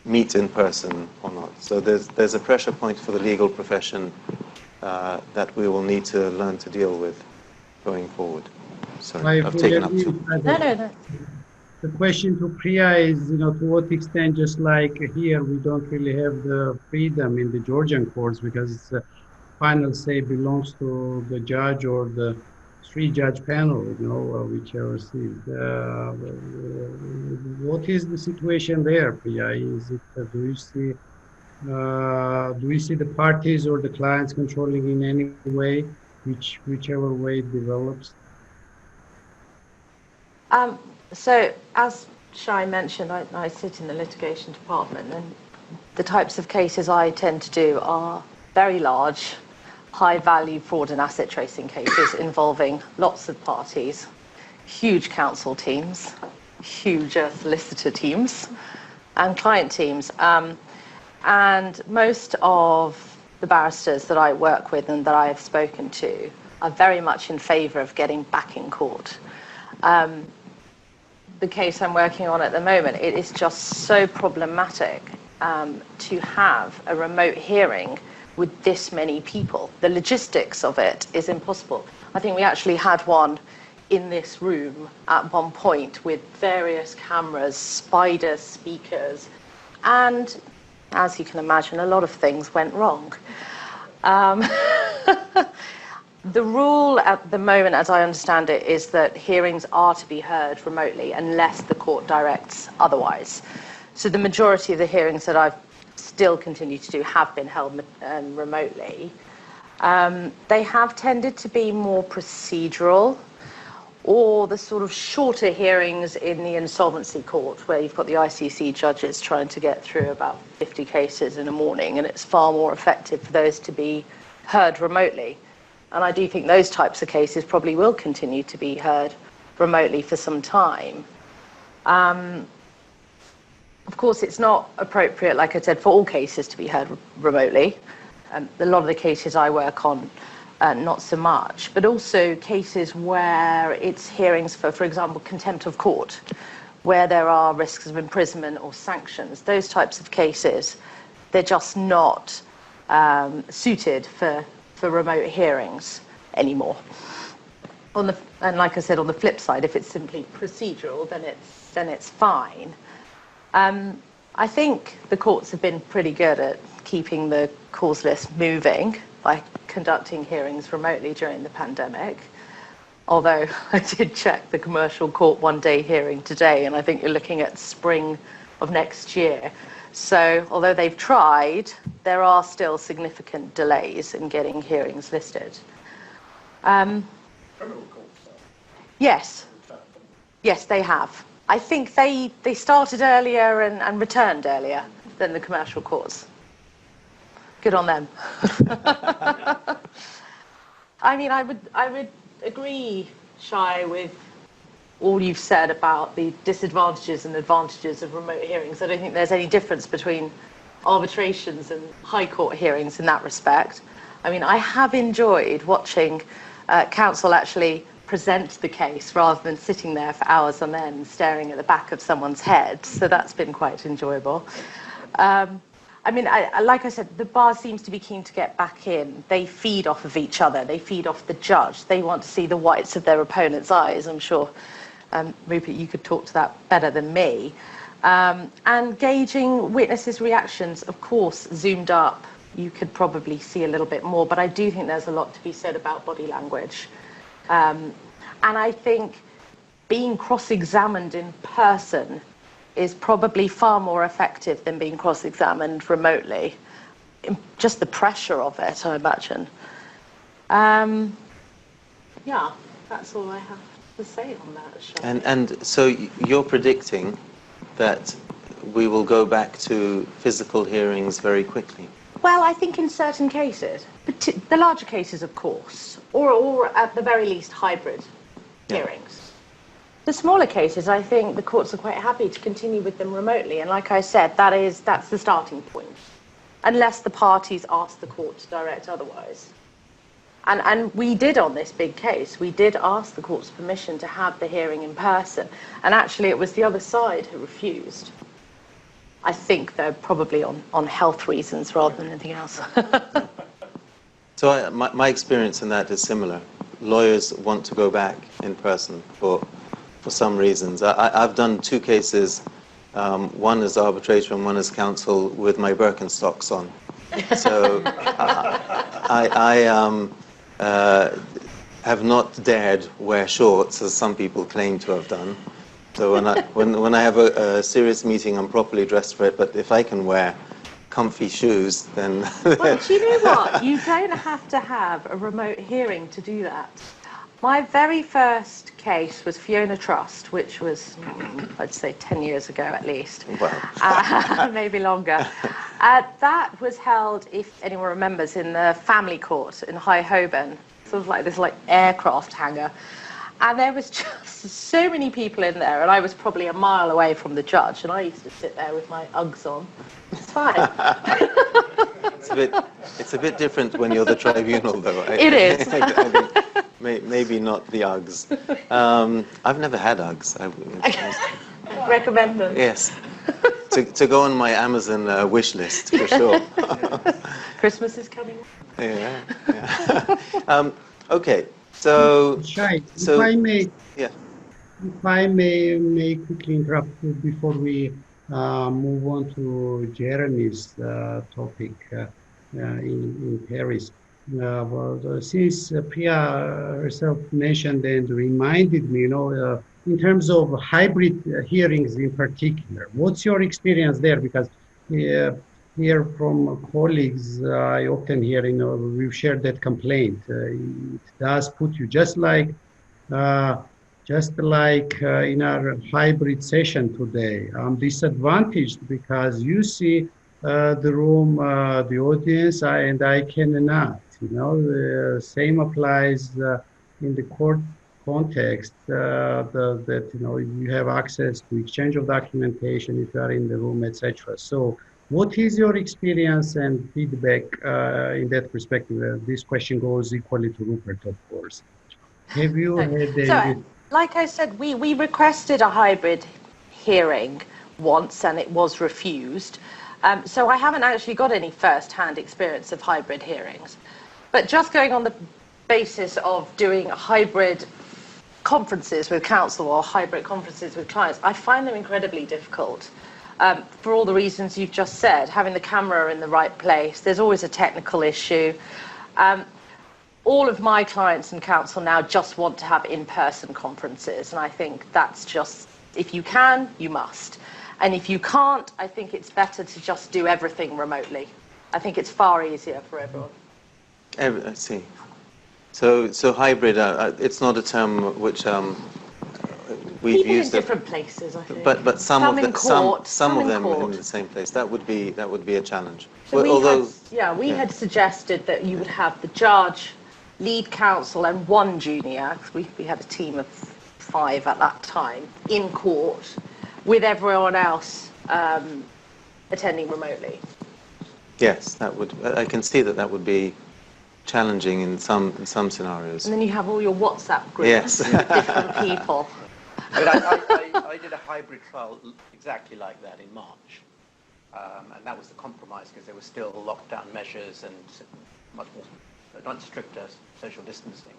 meet in person or not. So there's a pressure point for the legal profession that we will need to learn to deal with going forward. Sorry, I've taken up too. No. The question to Priya is, to what extent, just like here, we don't really have the freedom in the Georgian courts, because the final say belongs to the judge or the 3-judge panel, whichever sees. What is the situation there, Priya? Is it, do you see the parties or the clients controlling in any way, whichever way it develops? So, as Shai mentioned, I sit in the litigation department, and the types of cases I tend to do are very large, high-value fraud and asset tracing cases involving lots of parties, huge counsel teams, huge solicitor teams, and client teams. And most of the barristers that I work with and that I have spoken to are very much in favour of getting back in court. The case I'm working on at the moment, it is just so problematic to have a remote hearing with this many people. The logistics of it is impossible. I think we actually had one in this room at one point with various cameras, spider speakers, and as you can imagine, a lot of things went wrong. The rule at the moment, as I understand it, is that hearings are to be heard remotely unless the court directs otherwise. So the majority of the hearings that I've still continued to do have been held remotely. They have tended to be more procedural, or the sort of shorter hearings in the insolvency court, where you've got the ICC judges trying to get through about 50 cases in a morning, and it's far more effective for those to be heard remotely. And I do think those types of cases probably will continue to be heard remotely for some time. Of course, it's not appropriate, like I said, for all cases to be heard remotely. A lot of the cases I work on, not so much, but also cases where it's hearings for example, contempt of court, where there are risks of imprisonment or sanctions. Those types of cases, they're just not suited for remote hearings anymore. And like I said, on the flip side, if it's simply procedural, then it's fine. I think the courts have been pretty good at keeping the cause list moving by conducting hearings remotely during the pandemic. Although I did check the commercial court one-day hearing today, and I think you're looking at spring of next year. So although they've tried, there are still significant delays in getting hearings listed. Criminal courts, though. Yes. Yes, they have. I think they started earlier and returned earlier than the commercial courts. Good on them. I mean, I would agree, Shai, with all you've said about the disadvantages and advantages of remote hearings. I don't think there's any difference between arbitrations and high court hearings in that respect. I mean, I have enjoyed watching counsel actually present the case rather than sitting there for hours on end staring at the back of someone's head. So that's been quite enjoyable. I mean, like I said, the bar seems to be keen to get back in. They feed off of each other. They feed off the judge. They want to see the whites of their opponent's eyes. I'm sure, Rupert, you could talk to that better than me. And gauging witnesses' reactions, of course, zoomed up, you could probably see a little bit more. But I do think there's a lot to be said about body language. And I think being cross-examined in person is probably far more effective than being cross-examined remotely. Just the pressure of it, I imagine. Yeah, that's all I have to say on that, Shai. And so you're predicting that we will go back to physical hearings very quickly? Well, I think in certain cases, the larger cases, of course, or at the very least hybrid hearings. The smaller cases, I think the courts are quite happy to continue with them remotely. And like I said, that's the starting point, unless the parties ask the court to direct otherwise. And we did on this big case, we did ask the court's permission to have the hearing in person. And actually, it was the other side who refused. I think they're probably on health reasons rather than anything else. So my experience in that is similar. Lawyers want to go back in person for some reasons. I've done two cases, one as arbitrator and one as counsel with my Birkenstocks on. So I have not dared wear shorts, as some people claim to have done. So when I have a serious meeting, I'm properly dressed for it. But if I can wear comfy shoes, then... Well, do you know what? You don't have to have a remote hearing to do that. My very first case was Fiona Trust, which was, I'd say, 10 years ago at least. Wow. Maybe longer. That was held, if anyone remembers, in the family court in High Holborn, sort of like this aircraft hangar. And there was just so many people in there, and I was probably a mile away from the judge, and I used to sit there with my Uggs on. It's fine. It's a bit different when you're the tribunal, though. It is. I think maybe not the Uggs. I've never had Uggs. Recommend them. Yes. To go on my Amazon wish list, for sure. Christmas is coming. Yeah. Okay. So, Shai, so, if I may quickly interrupt you before we move on to Jeremy's topic in Paris. Since Priya herself mentioned and reminded me, in terms of hybrid hearings in particular, what's your experience there? Because here from colleagues, I often hear, we've shared that complaint. It does put you just like in our hybrid session today. I'm disadvantaged because you see the room, the audience, and I cannot. The same applies in the court context. That you have access to exchange of documentation if you are in the room, etc. So, what is your experience and feedback in that perspective? This question goes equally to Rupert, of course. Have you had like I said, we requested a hybrid hearing once and it was refused. So I haven't actually got any first-hand experience of hybrid hearings. But just going on the basis of doing hybrid conferences with counsel or hybrid conferences with clients, I find them incredibly difficult. for all the reasons you've just said, having the camera in the right place, there's always a technical issue. All of my clients in council now just want to have in-person conferences, and I think that's just, if you can, you must. And if you can't, I think it's better to just do everything remotely. I think it's far easier for everyone. I see. So hybrid, it's not a term which we've People used in different places, I think. But some of them court. in the same place. That would be a challenge. So Well, we had suggested that you would have the judge, lead counsel, and one junior. We had a team of 5 at that time in court, with everyone else attending remotely. Yes, that would. I can see that would be challenging in some scenarios. And then you have all your WhatsApp groups with different people. I mean, I did a hybrid trial exactly like that in March, and that was the compromise because there were still lockdown measures and much more stricter social distancing,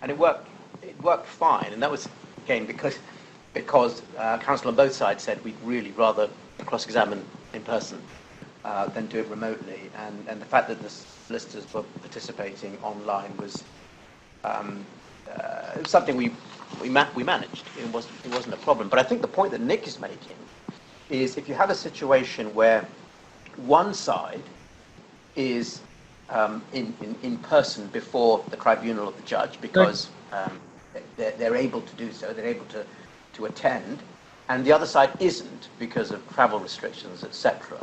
and it worked fine. And that was again because counsel on both sides said we'd really rather cross-examine in person than do it remotely, and the fact that the solicitors were participating online was something we managed. It wasn't a problem. But I think the point that Nick is making is if you have a situation where one side is in person before the tribunal of the judge because they're able to do so, they're able to attend, and the other side isn't because of travel restrictions, etc.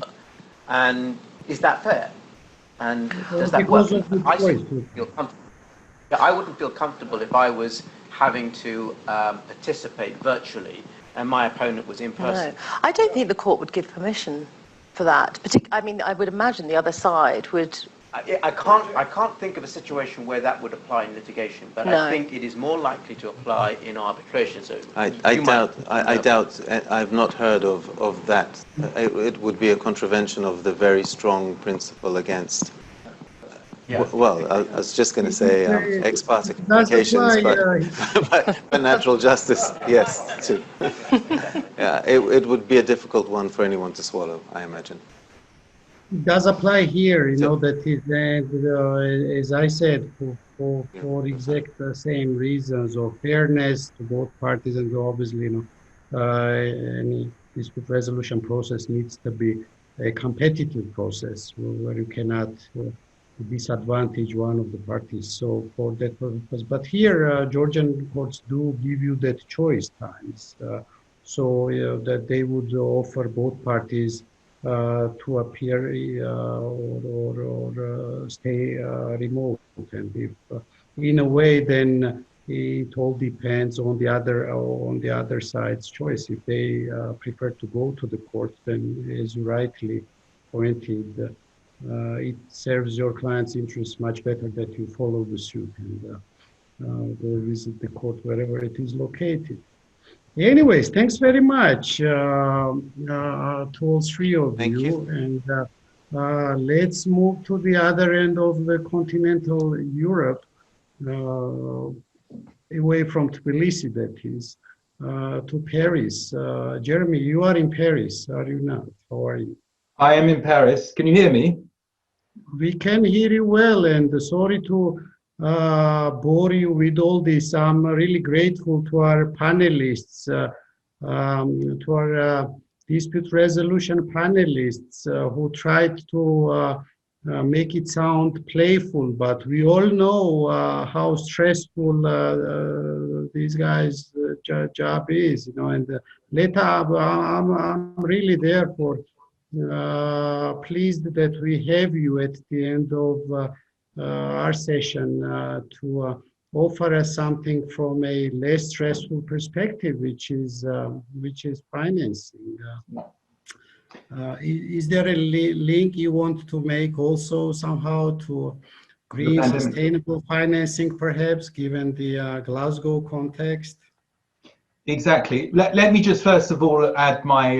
And is that fair? And does that work? I wouldn't feel comfortable if I was having to participate virtually and my opponent was in person. No, I don't think the court would give permission for that. I mean, I would imagine the other side would. I can't think of a situation where that would apply in litigation, but no. I think it is more likely to apply in arbitration. So I doubt. I've not heard of that. It would be a contravention of the very strong principle against. Yeah. Well, I was just going to say ex parte communications, but natural justice, yes, too. Yeah, it would be a difficult one for anyone to swallow, I imagine. It does apply here, you know, that is, as I said, for exact same reasons of fairness to both parties, and obviously, you know, any dispute resolution process needs to be a competitive process where you cannot disadvantage one of the parties. So for that purpose, but here Georgian courts do give you that choice times, so that they would offer both parties to appear or stay remote, and if in a way, then it all depends on the other side's choice. If they prefer to go to the court, then as you rightly pointed, it serves your client's interests much better that you follow the suit and go visit the court wherever it is located. Anyways, thanks very much to all 3 of you. And let's move to the other end of the continental Europe, away from Tbilisi, that is, to Paris. Jeremy, you are in Paris, are you not? How are you? I am in Paris. Can you hear me? We can hear you well, and sorry to bore you with all this. I'm really grateful to our panelists, to our dispute resolution panelists who tried to make it sound playful, but we all know how stressful these guys' job is, you know. And later, I'm really there for. Pleased that we have you at the end of our session to offer us something from a less stressful perspective, which is financing. Is there a link you want to make also somehow to green sustainable financing, perhaps, given the Glasgow context? Exactly. Let me just first of all add my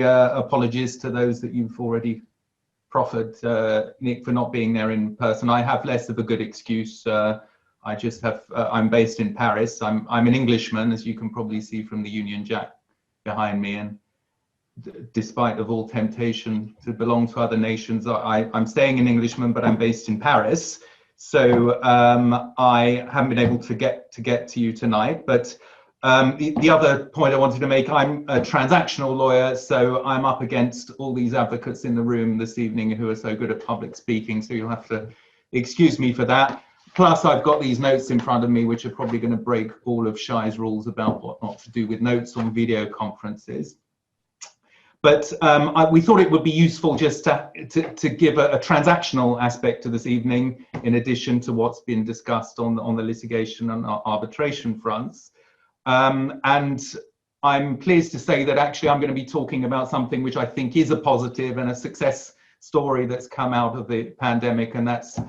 apologies to those that you've already proffered, Nick, for not being there in person. I have less of a good excuse. I just have, I'm based in Paris. I'm an Englishman, as you can probably see from the Union Jack behind me. And despite of all temptation to belong to other nations. I'm staying in Englishman, but I'm based in Paris. So I haven't been able to get to you tonight. But the other point I wanted to make, I'm a transactional lawyer, so I'm up against all these advocates in the room this evening who are so good at public speaking. So you'll have to excuse me for that. Plus, I've got these notes in front of me, which are probably going to break all of Shai's rules about what not to do with notes on video conferences. But we thought it would be useful just to give a transactional aspect to this evening, in addition to what's been discussed on the litigation and arbitration fronts. And I'm pleased to say that actually I'm going to be talking about something which I think is a positive and a success story that's come out of the pandemic, and that's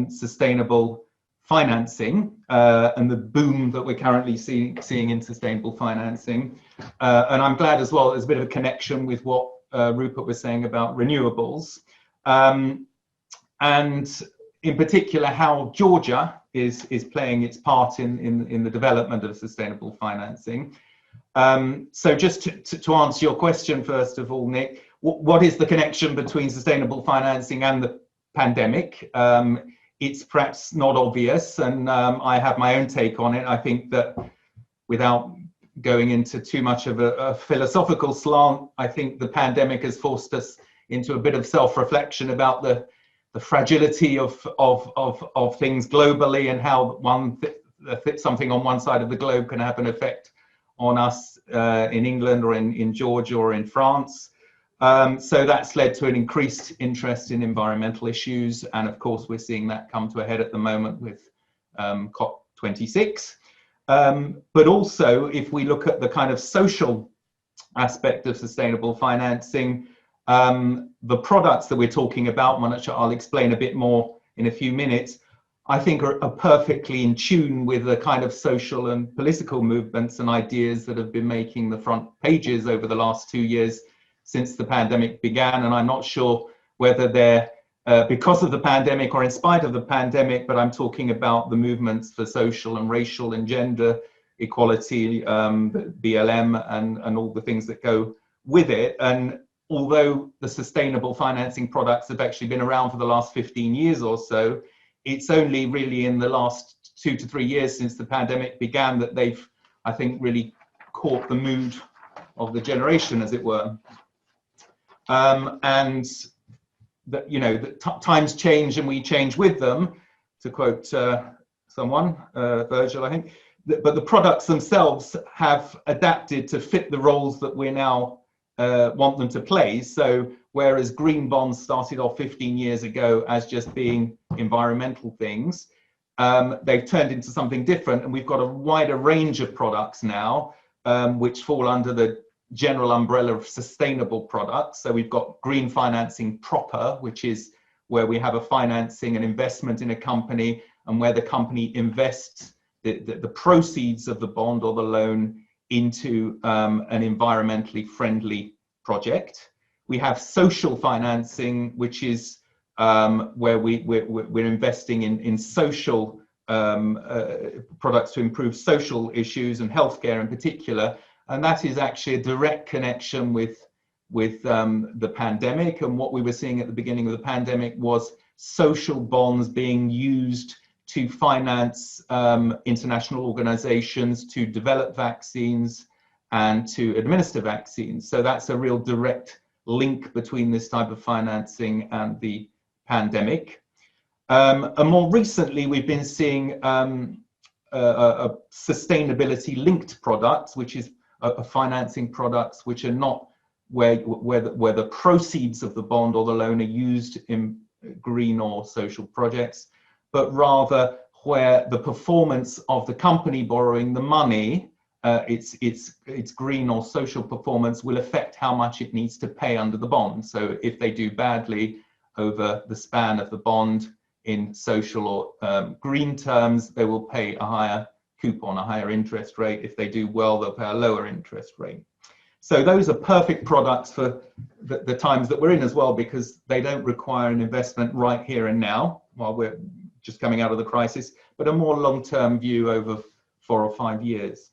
sustainable financing and the boom that we're currently seeing in sustainable financing. And I'm glad as well there's a bit of a connection with what Rupert was saying about renewables, and in particular how Georgia is playing its part in the development of sustainable financing. So just to answer your question, first of all, Nick, what is the connection between sustainable financing and the pandemic? It's perhaps not obvious, and I have my own take on it. I think that without going into too much of a philosophical slant, I think the pandemic has forced us into a bit of self-reflection about the fragility of things globally, and how something on one side of the globe can have an effect on us in England or in Georgia or in France. So that's led to an increased interest in environmental issues, and of course we're seeing that come to a head at the moment with COP26. But also, if we look at the kind of social aspect of sustainable financing, the products that we're talking about, which I'll explain a bit more in a few minutes, I think are perfectly in tune with the kind of social and political movements and ideas that have been making the front pages over the last 2 years since the pandemic began. And I'm not sure whether they're because of the pandemic or in spite of the pandemic, but I'm talking about the movements for social and racial and gender equality, BLM, and all the things that go with it. And although the sustainable financing products have actually been around for the last 15 years or so, it's only really in the last 2 to 3 years since the pandemic began that they've, I think, really caught the mood of the generation, as it were. And that, you know, that times change and we change with them, to quote someone, Virgil, I think. But the products themselves have adapted to fit the roles that we now want them to play. So whereas green bonds started off 15 years ago as just being environmental things, they've turned into something different, and we've got a wider range of products now which fall under the general umbrella of sustainable products. So we've got green financing proper, which is where we have a financing and investment in a company, and where the company invests the proceeds of the bond or the loan into an environmentally friendly project. We have social financing, which is where we're investing in social products to improve social issues and healthcare in particular. And that is actually a direct connection with the pandemic. And what we were seeing at the beginning of the pandemic was social bonds being used to finance international organizations to develop vaccines and to administer vaccines. So that's a real direct link between this type of financing and the pandemic. And more recently, we've been seeing sustainability linked products, which is financing products which are not where the proceeds of the bond or the loan are used in green or social projects, but rather where the performance of the company borrowing the money, its green or social performance, will affect how much it needs to pay under the bond. So if they do badly over the span of the bond in social or green terms, they will pay a higher coupon, a higher interest rate. If they do well, they'll pay a lower interest rate. So those are perfect products for the times that we're in as well, because they don't require an investment right here and now while we're just coming out of the crisis, but a more long-term view over 4 or 5 years.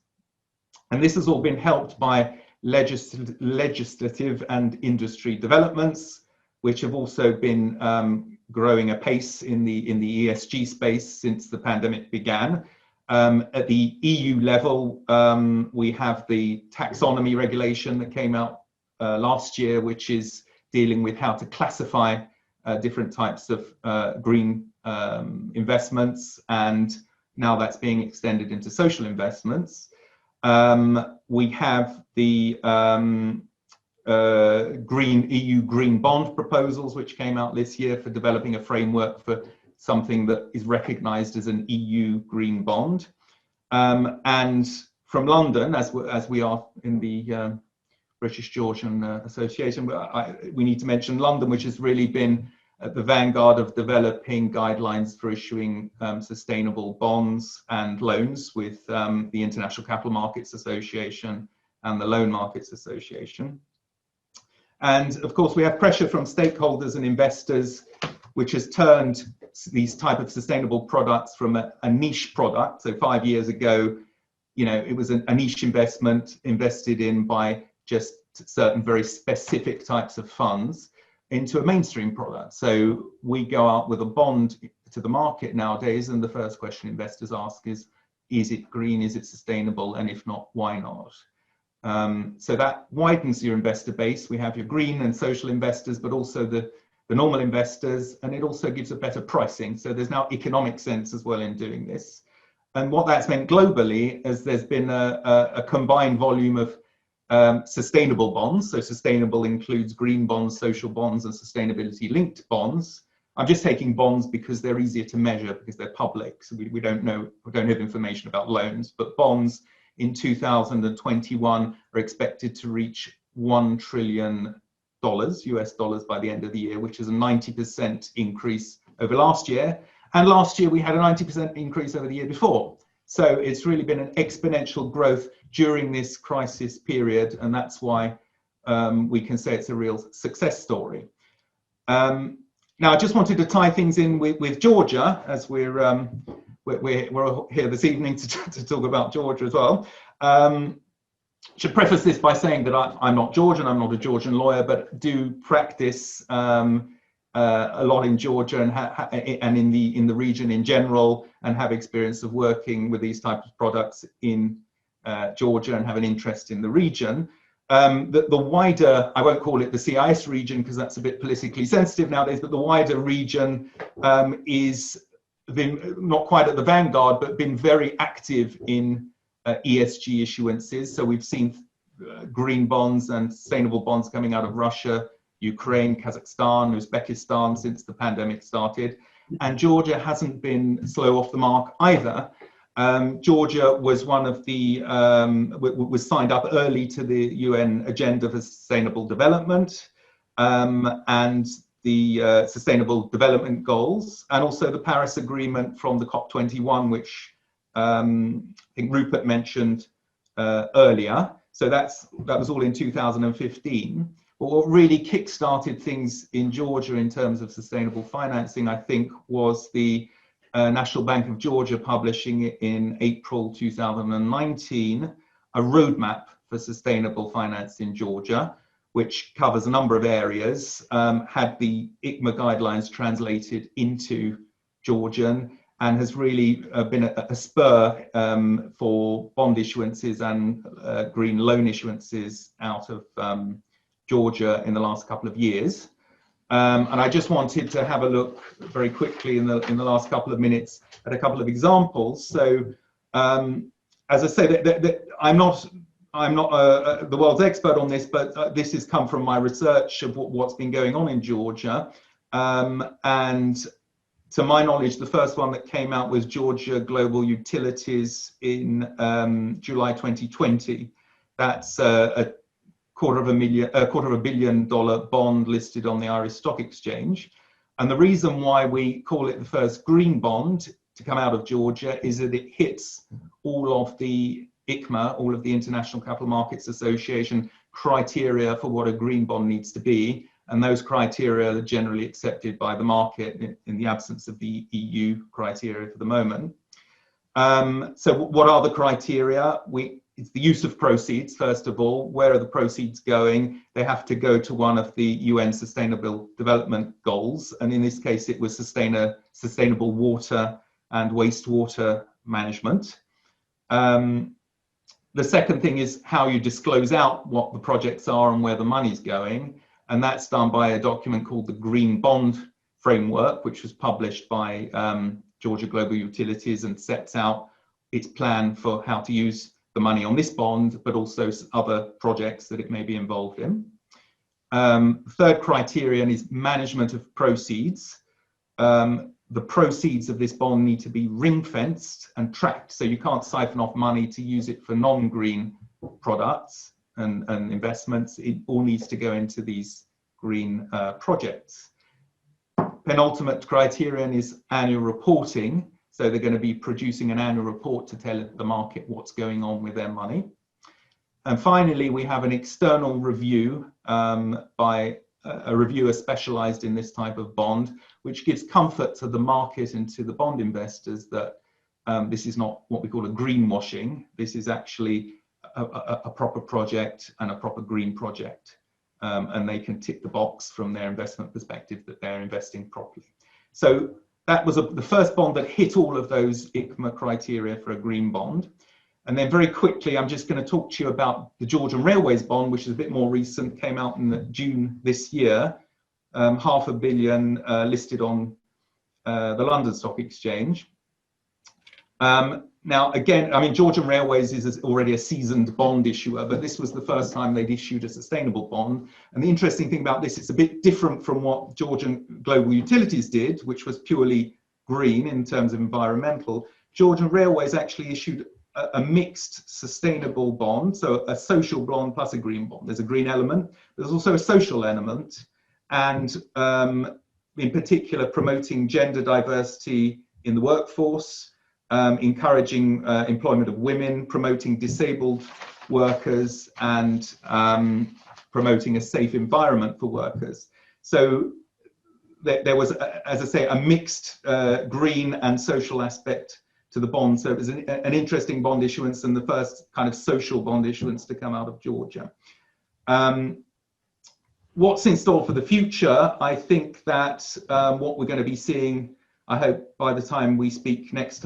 And this has all been helped by legislative and industry developments, which have also been growing apace in the ESG space since the pandemic began. At the EU level, we have the taxonomy regulation that came out last year, which is dealing with how to classify different types of green investments, and now that's being extended into social investments. We have the EU green bond proposals, which came out this year for developing a framework for something that is recognized as an EU green bond. And from London, as we are in the British Georgian Association, we need to mention London, which has really been at the vanguard of developing guidelines for issuing sustainable bonds and loans with the International Capital Markets Association and the Loan Markets Association. And of course, we have pressure from stakeholders and investors, which has turned these type of sustainable products from a niche product. So 5 years ago, you know, it was a niche investment invested in by just certain very specific types of funds, into a mainstream product. So we go out with a bond to the market nowadays, and the first question investors ask is it green, is it sustainable, and if not, why not? So that widens your investor base. We have your green and social investors, but also the normal investors, and it also gives a better pricing. So there's now economic sense as well in doing this. And what that's meant globally is there's been a combined volume of sustainable bonds. So sustainable includes green bonds, social bonds, and sustainability linked bonds. I'm just taking bonds because they're easier to measure because they're public. So we don't have information about loans, but bonds in 2021 are expected to reach $1 trillion US dollars by the end of the year, which is a 90% increase over last year. And last year we had a 90% increase over the year before. So it's really been an exponential growth during this crisis period, and that's why we can say it's a real success story. Now, I just wanted to tie things in with Georgia, as we're here this evening to talk about Georgia as well. Should preface this by saying that I'm not Georgian, I'm not a Georgian lawyer, but do practice a lot in Georgia and in the region in general, and have experience of working with these types of products in Georgia and have an interest in the region. The wider, I won't call it the CIS region because that's a bit politically sensitive nowadays, but the wider region is been not quite at the vanguard, but been very active in ESG issuances. So we've seen green bonds and sustainable bonds coming out of Russia, Ukraine, Kazakhstan, Uzbekistan since the pandemic started. And Georgia hasn't been slow off the mark either. Georgia was one of the, was signed up early to the UN Agenda for Sustainable Development and the Sustainable Development Goals, and also the Paris Agreement from the COP21, which I think Rupert mentioned earlier. So that was all in 2015. But what really kick-started things in Georgia in terms of sustainable financing, I think, was the National Bank of Georgia publishing in April 2019 a roadmap for sustainable finance in Georgia, which covers a number of areas, had the ICMA guidelines translated into Georgian, and has really been a spur for bond issuances and green loan issuances out of Georgia in the last couple of years. And I just wanted to have a look very quickly in the last couple of minutes at a couple of examples. So as I say, I'm not the world's expert on this, but this has come from my research of what's been going on in Georgia. And to my knowledge, the first one that came out was Georgia Global Utilities in July 2020. That's a $250 million bond listed on the Irish Stock Exchange. And the reason why we call it the first green bond to come out of Georgia is that it hits all of the ICMA, all of the International Capital Markets Association criteria for what a green bond needs to be. And those criteria are generally accepted by the market in the absence of the EU criteria for the moment. So what are the criteria? it's the use of proceeds, first of all. Where are the proceeds going? They have to go to one of the UN Sustainable Development Goals. And in this case, it was sustainable water and wastewater management. The second thing is how you disclose out what the projects are and where the money's going. And that's done by a document called the Green Bond Framework, which was published by Georgia Global Utilities and sets out its plan for how to use the money on this bond, but also other projects that it may be involved in. Third criterion is management of proceeds. The proceeds of this bond need to be ring-fenced and tracked, so you can't siphon off money to use it for non-green products and investments. It all needs to go into these green projects. Penultimate criterion is annual reporting. So they're going to be producing an annual report to tell the market what's going on with their money. And finally, we have an external review by a reviewer specialized in this type of bond, which gives comfort to the market and to the bond investors that this is not what we call a greenwashing. This is actually a proper project and a proper green project. And they can tick the box from their investment perspective that they're investing properly. So that was the first bond that hit all of those ICMA criteria for a green bond. And then very quickly, I'm just going to talk to you about the Georgian Railways bond, which is a bit more recent, came out in June this year, £500 million listed on the London Stock Exchange. Now, again, I mean, Georgian Railways is already a seasoned bond issuer, but this was the first time they'd issued a sustainable bond. And the interesting thing about this, it's a bit different from what Georgian Global Utilities did, which was purely green in terms of environmental. Georgian Railways actually issued a mixed sustainable bond, so a social bond plus a green bond. There's a green element, there's also a social element, and in particular promoting gender diversity in the workforce, encouraging employment of women, promoting disabled workers, and promoting a safe environment for workers. So there was, as I say, a mixed green and social aspect to the bond. So it was an interesting bond issuance and the first kind of social bond issuance to come out of Georgia. What's in store for the future? I think that what we're going to be seeing, I hope by the time we speak next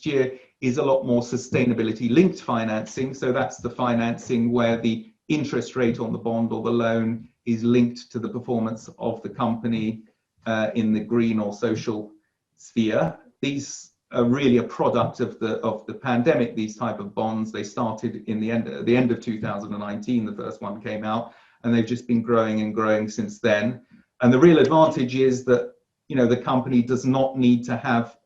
year, is a lot more sustainability linked financing. So that's the financing where the interest rate on the bond or the loan is linked to the performance of the company in the green or social sphere. These are really a product of the pandemic, these type of bonds. They started in the end of 2019, the first one came out, and they've just been growing and growing since then. And the real advantage is that, you know, the company does not need to have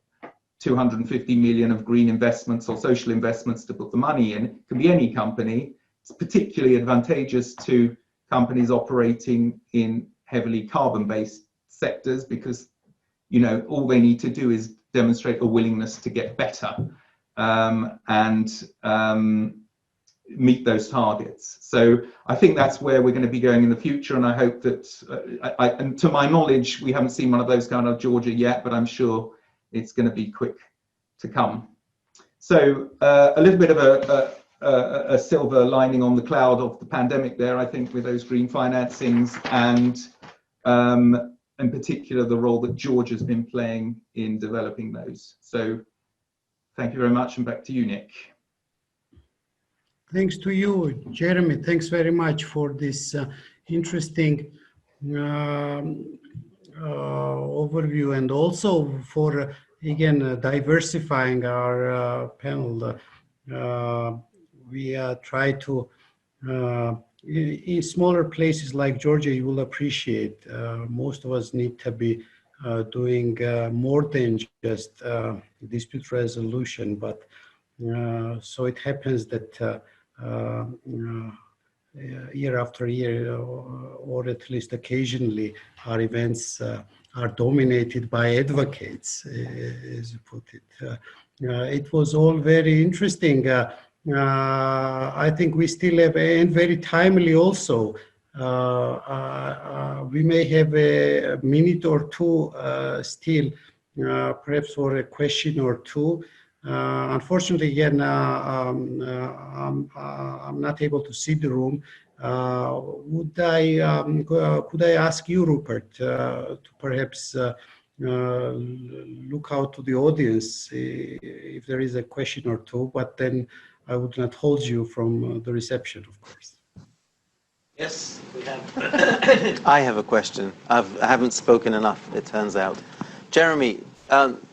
250 million of green investments or social investments to put the money in. It can be any company. It's particularly advantageous to companies operating in heavily carbon-based sectors because, you know, all they need to do is demonstrate a willingness to get better and meet those targets. So I think that's where we're going to be going in the future, and I hope that, and to my knowledge, we haven't seen one of those kind of Georgia yet, but I'm sure it's going to be quick to come. So a little bit of a silver lining on the cloud of the pandemic there, I think, with those green financings and in particular the role that Georgia's been playing in developing those. So thank you very much, and back to you, Nick. Thanks to you, Jeremy. Thanks very much for this interesting overview, and also for, again, diversifying our panel. We try to, in smaller places like Georgia, you will appreciate, most of us need to be doing more than just dispute resolution, but so it happens that year after year, or at least occasionally, our events are dominated by advocates, as you put it. It was all very interesting. I think we still have, and very timely also, we may have a minute or two still, perhaps for a question or two. Unfortunately, again, I'm not able to see the room. Could I ask you, Rupert, to perhaps look out to the audience if there is a question or two, but then I would not hold you from the reception, of course. Yes, we have. I have a question. I haven't spoken enough, it turns out. Jeremy,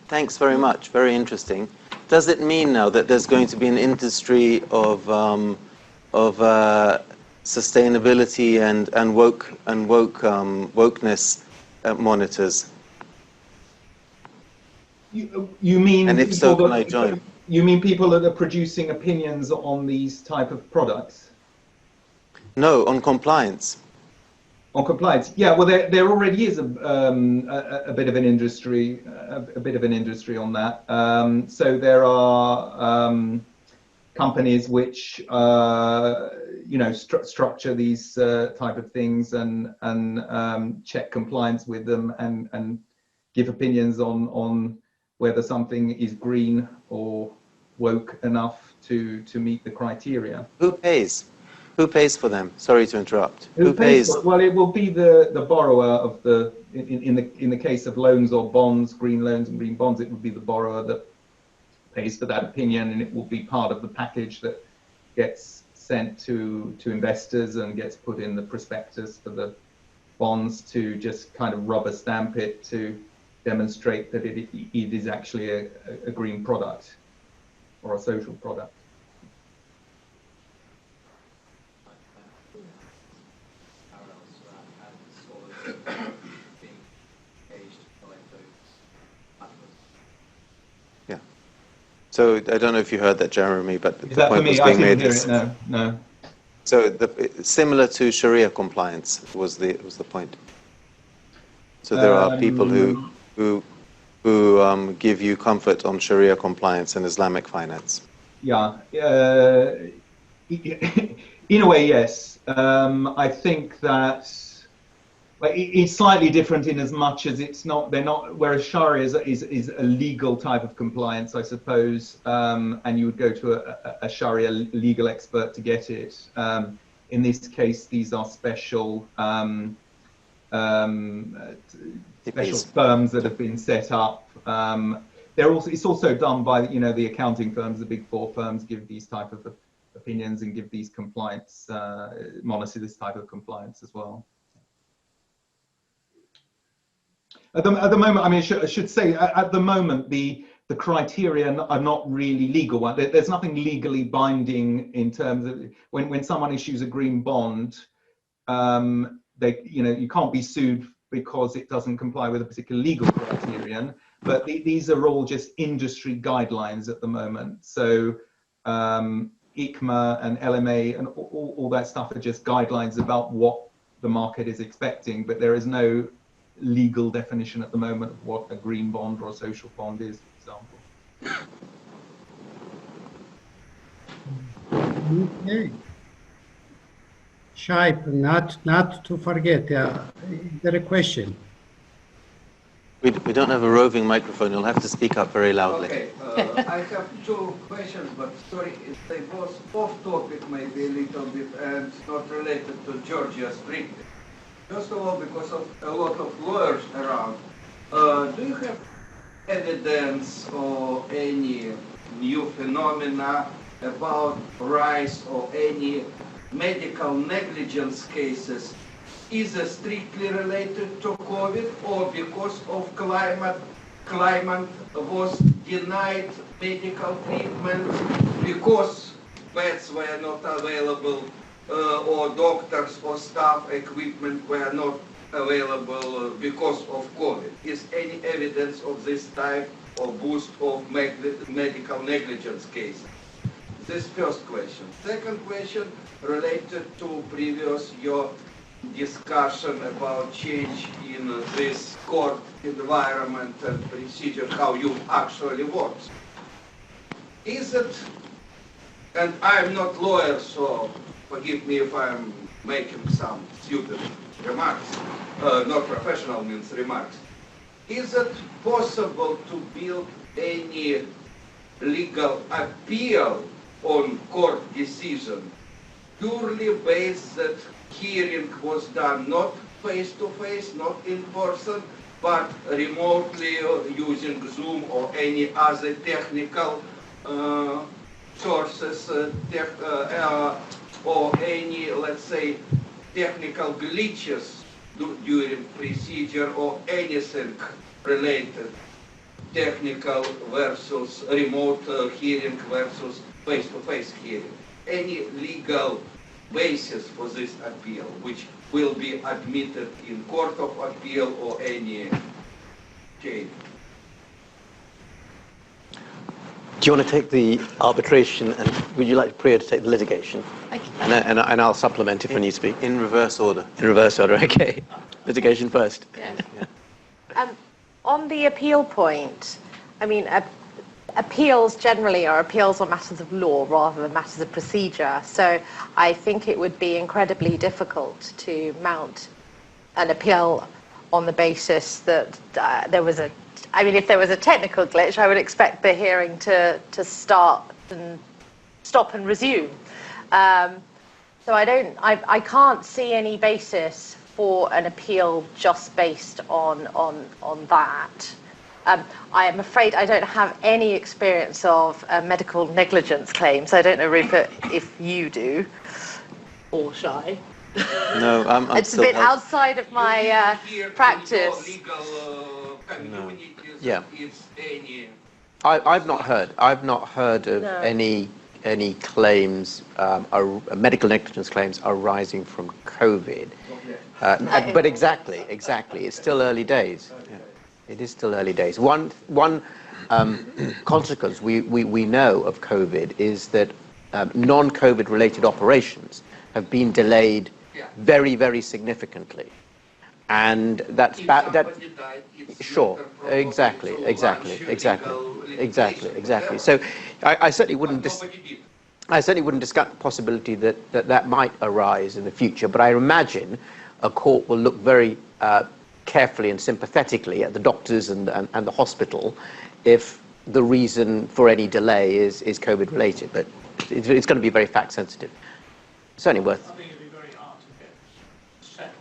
thanks very much. Very interesting. Does it mean now that there's going to be an industry of sustainability and wokeness monitors? You mean? And if so, can I join? You mean people that are producing opinions on these type of products? No, on compliance. On compliance, yeah. Well, there already is a bit of an industry, on that. So there are companies which structure these type of things and check compliance with them and give opinions on whether something is green or woke enough to meet the criteria. Who pays? Who pays for them? Sorry to interrupt. Who pays? Well, it will be the borrower of the in the case of loans or bonds, green loans and green bonds, it would be the borrower that pays for that opinion, and it will be part of the package that gets sent to investors and gets put in the prospectus for the bonds to just kind of rubber stamp it to demonstrate that it is actually a green product or a social product. Yeah. So I don't know if you heard that, Jeremy, but is that for me? I didn't hear it. No. So similar to Sharia compliance was the point. So there are people who give you comfort on Sharia compliance and Islamic finance. Yeah. In a way, yes. I think that it's slightly different in as much as they're not, whereas Sharia is a legal type of compliance, I suppose, and you would go to a Sharia legal expert to get it. In this case, these are special firms that have been set up. It's also done by the accounting firms, the big four firms give these type of opinions and give these compliance, monitor this type of compliance as well. At the moment, I mean, I should say, at the moment, the criteria are not really legal. There's nothing legally binding in terms of when someone issues a green bond, you can't be sued because it doesn't comply with a particular legal criterion. But these are all just industry guidelines at the moment. So ICMA and LMA and all that stuff are just guidelines about what the market is expecting, but there is no legal definition at the moment of what a green bond or a social bond is, for example. Okay. Shai, not to forget, is there a question? We don't have a roving microphone. You'll have to speak up very loudly. Okay, I have two questions, but sorry, they both off topic maybe a little bit and not related to Georgia strictly. First of all, because of a lot of lawyers around, do you have evidence or any new phenomena about rise or any medical negligence cases, either strictly related to COVID or because of climate was denied medical treatment because beds were not available or doctors or staff equipment were not available because of COVID? Is any evidence of this type or boost of medical negligence cases? This first question. Second question related to previous your discussion about change in this court environment and procedure, how you actually work. Is it, and I'm not lawyer, so forgive me if I'm making some stupid remarks, not professional means remarks. Is it possible to build any legal appeal on court decision purely based that hearing was done not face-to-face, not in person, but remotely using Zoom or any other technical sources or any, let's say, technical glitches during procedure or anything related, technical versus remote hearing versus face-to-face hearing. Any legal basis for this appeal, which will be admitted in court of appeal or any case. Do you want to take the arbitration, and would you like Priya to take the litigation? And I'll supplement if I need to speak. In reverse order. In reverse order, okay. Litigation first. Yes. On the appeal point, I mean, appeals generally are appeals on matters of law rather than matters of procedure. So I think it would be incredibly difficult to mount an appeal on the basis that there was a, I mean, if there was a technical glitch, I would expect the hearing to start and stop and resume. So I can't see any basis for an appeal just based on that. I am afraid I don't have any experience of medical negligence claims. I don't know, Rupert, if you do, or Shai. No, I'm it's a bit outside of my practice. No. Yeah. It's any... I've not heard of any claims, medical negligence claims arising from COVID. But exactly, it's still early days. Yeah. It is still early days. One consequence we know of COVID is that non-COVID related operations have been delayed very, very significantly. And that's sure, exactly. So I certainly wouldn't discuss the possibility that might arise in the future, but I imagine a court will look very carefully and sympathetically at the doctors and the hospital if the reason for any delay is COVID related, but it's going to be very fact sensitive. Certainly worth. I think it'd be very hard to get settled.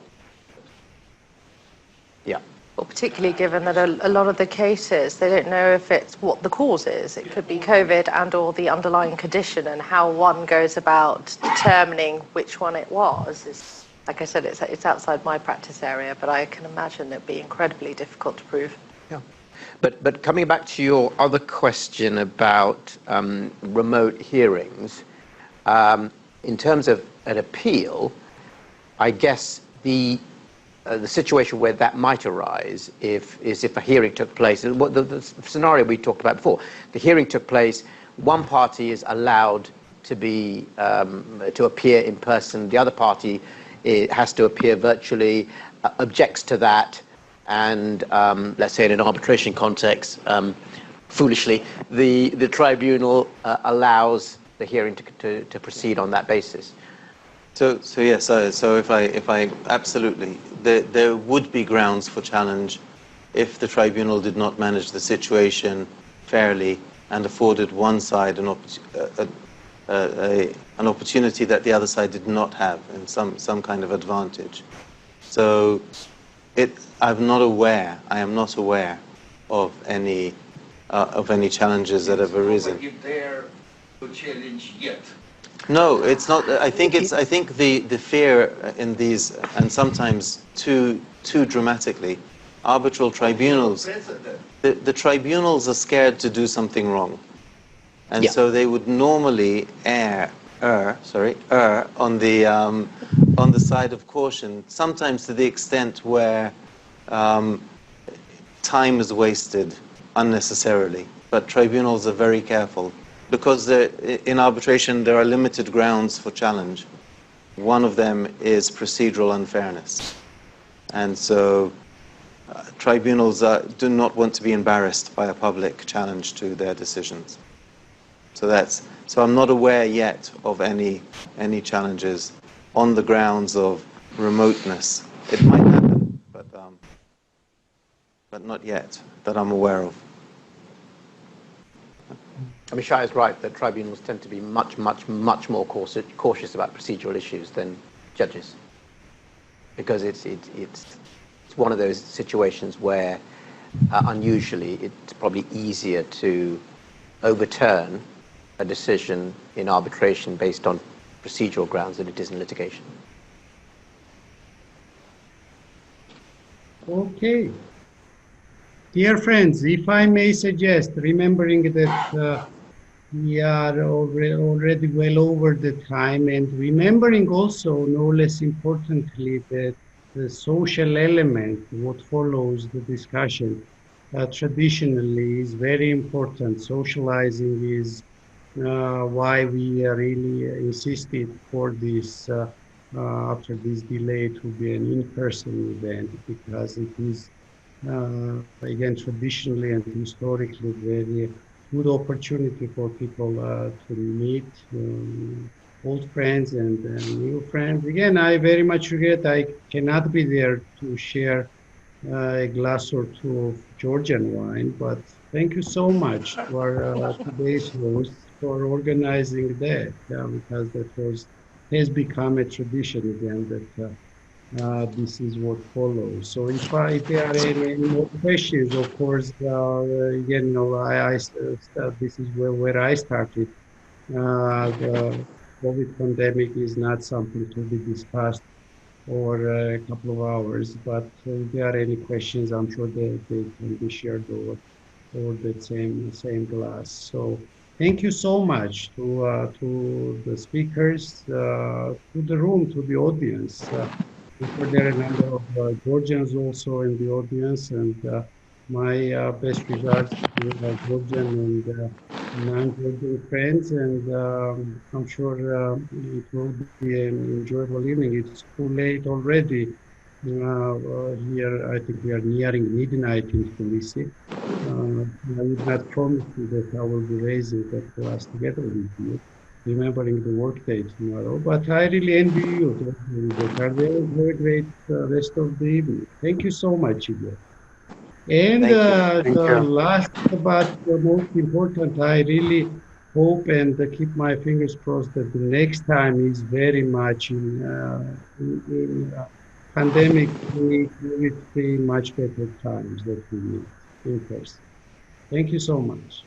Yeah. Well, particularly given that a lot of the cases, they don't know if it's what the cause is. It could be COVID and or the underlying condition, and how one goes about determining which one it was is, like I said, it's outside my practice area, but I can imagine it be incredibly difficult to prove. Yeah. But coming back to your other question about remote hearings, in terms of an appeal, I guess the situation where that might arise is if a hearing took place. The scenario we talked about before, the hearing took place, one party is allowed to be to appear in person, the other party has to appear virtually, objects to that, and let's say in an arbitration context, foolishly, the tribunal allows the hearing to proceed on that basis. So yes, so if I absolutely, there would be grounds for challenge if the tribunal did not manage the situation fairly and afforded one side an opportunity that the other side did not have, and some kind of advantage. So I am not aware of any challenges that have arisen. Nobody dare to challenge yet. No, it's not. I think the fear in these, and sometimes too dramatically, arbitral tribunals. The tribunals are scared to do something wrong, and so they would normally err on the side of caution. Sometimes to the extent where time is wasted unnecessarily. But tribunals are very careful. Because in arbitration, there are limited grounds for challenge. One of them is procedural unfairness. And so tribunals do not want to be embarrassed by a public challenge to their decisions. So I'm not aware yet of any challenges on the grounds of remoteness. It might happen, but not yet that I'm aware of. I mean, Shai is right that tribunals tend to be much more cautious about procedural issues than judges, because it's one of those situations where unusually it's probably easier to overturn a decision in arbitration based on procedural grounds than it is in litigation. Okay. Dear friends, if I may suggest, remembering that we are already well over the time, and remembering also, no less importantly, that the social element, what follows the discussion, traditionally is very important. Socializing is why we really insisted for this, after this delay, to be an in-person event, because it is, again, traditionally and historically very good opportunity for people to meet old friends and new friends. Again, I very much regret I cannot be there to share a glass or two of Georgian wine, but thank you so much for today's host for organizing that, because that has become a tradition again that this is what follows. So if there are any more questions, of course, again, this is where I started. The COVID pandemic is not something to be discussed over a couple of hours, but if there are any questions, I'm sure they can be shared over the same glass. So thank you so much to the speakers, to the room, to the audience. There are a number of Georgians also in the audience, and my best regards to Georgian and non-Georgian friends, and I'm sure it will be an enjoyable evening. It's too late already. Here, I think we are nearing midnight in Tbilisi. I would not promise you that I will be raising that glass together with you, remembering the workday tomorrow, but I really envy you to have a great rest of the evening. Thank you so much, Igor. And the last but the most important, I really hope and keep my fingers crossed that the next time is very much in pandemic-free, much better times that we need in person. Thank you so much.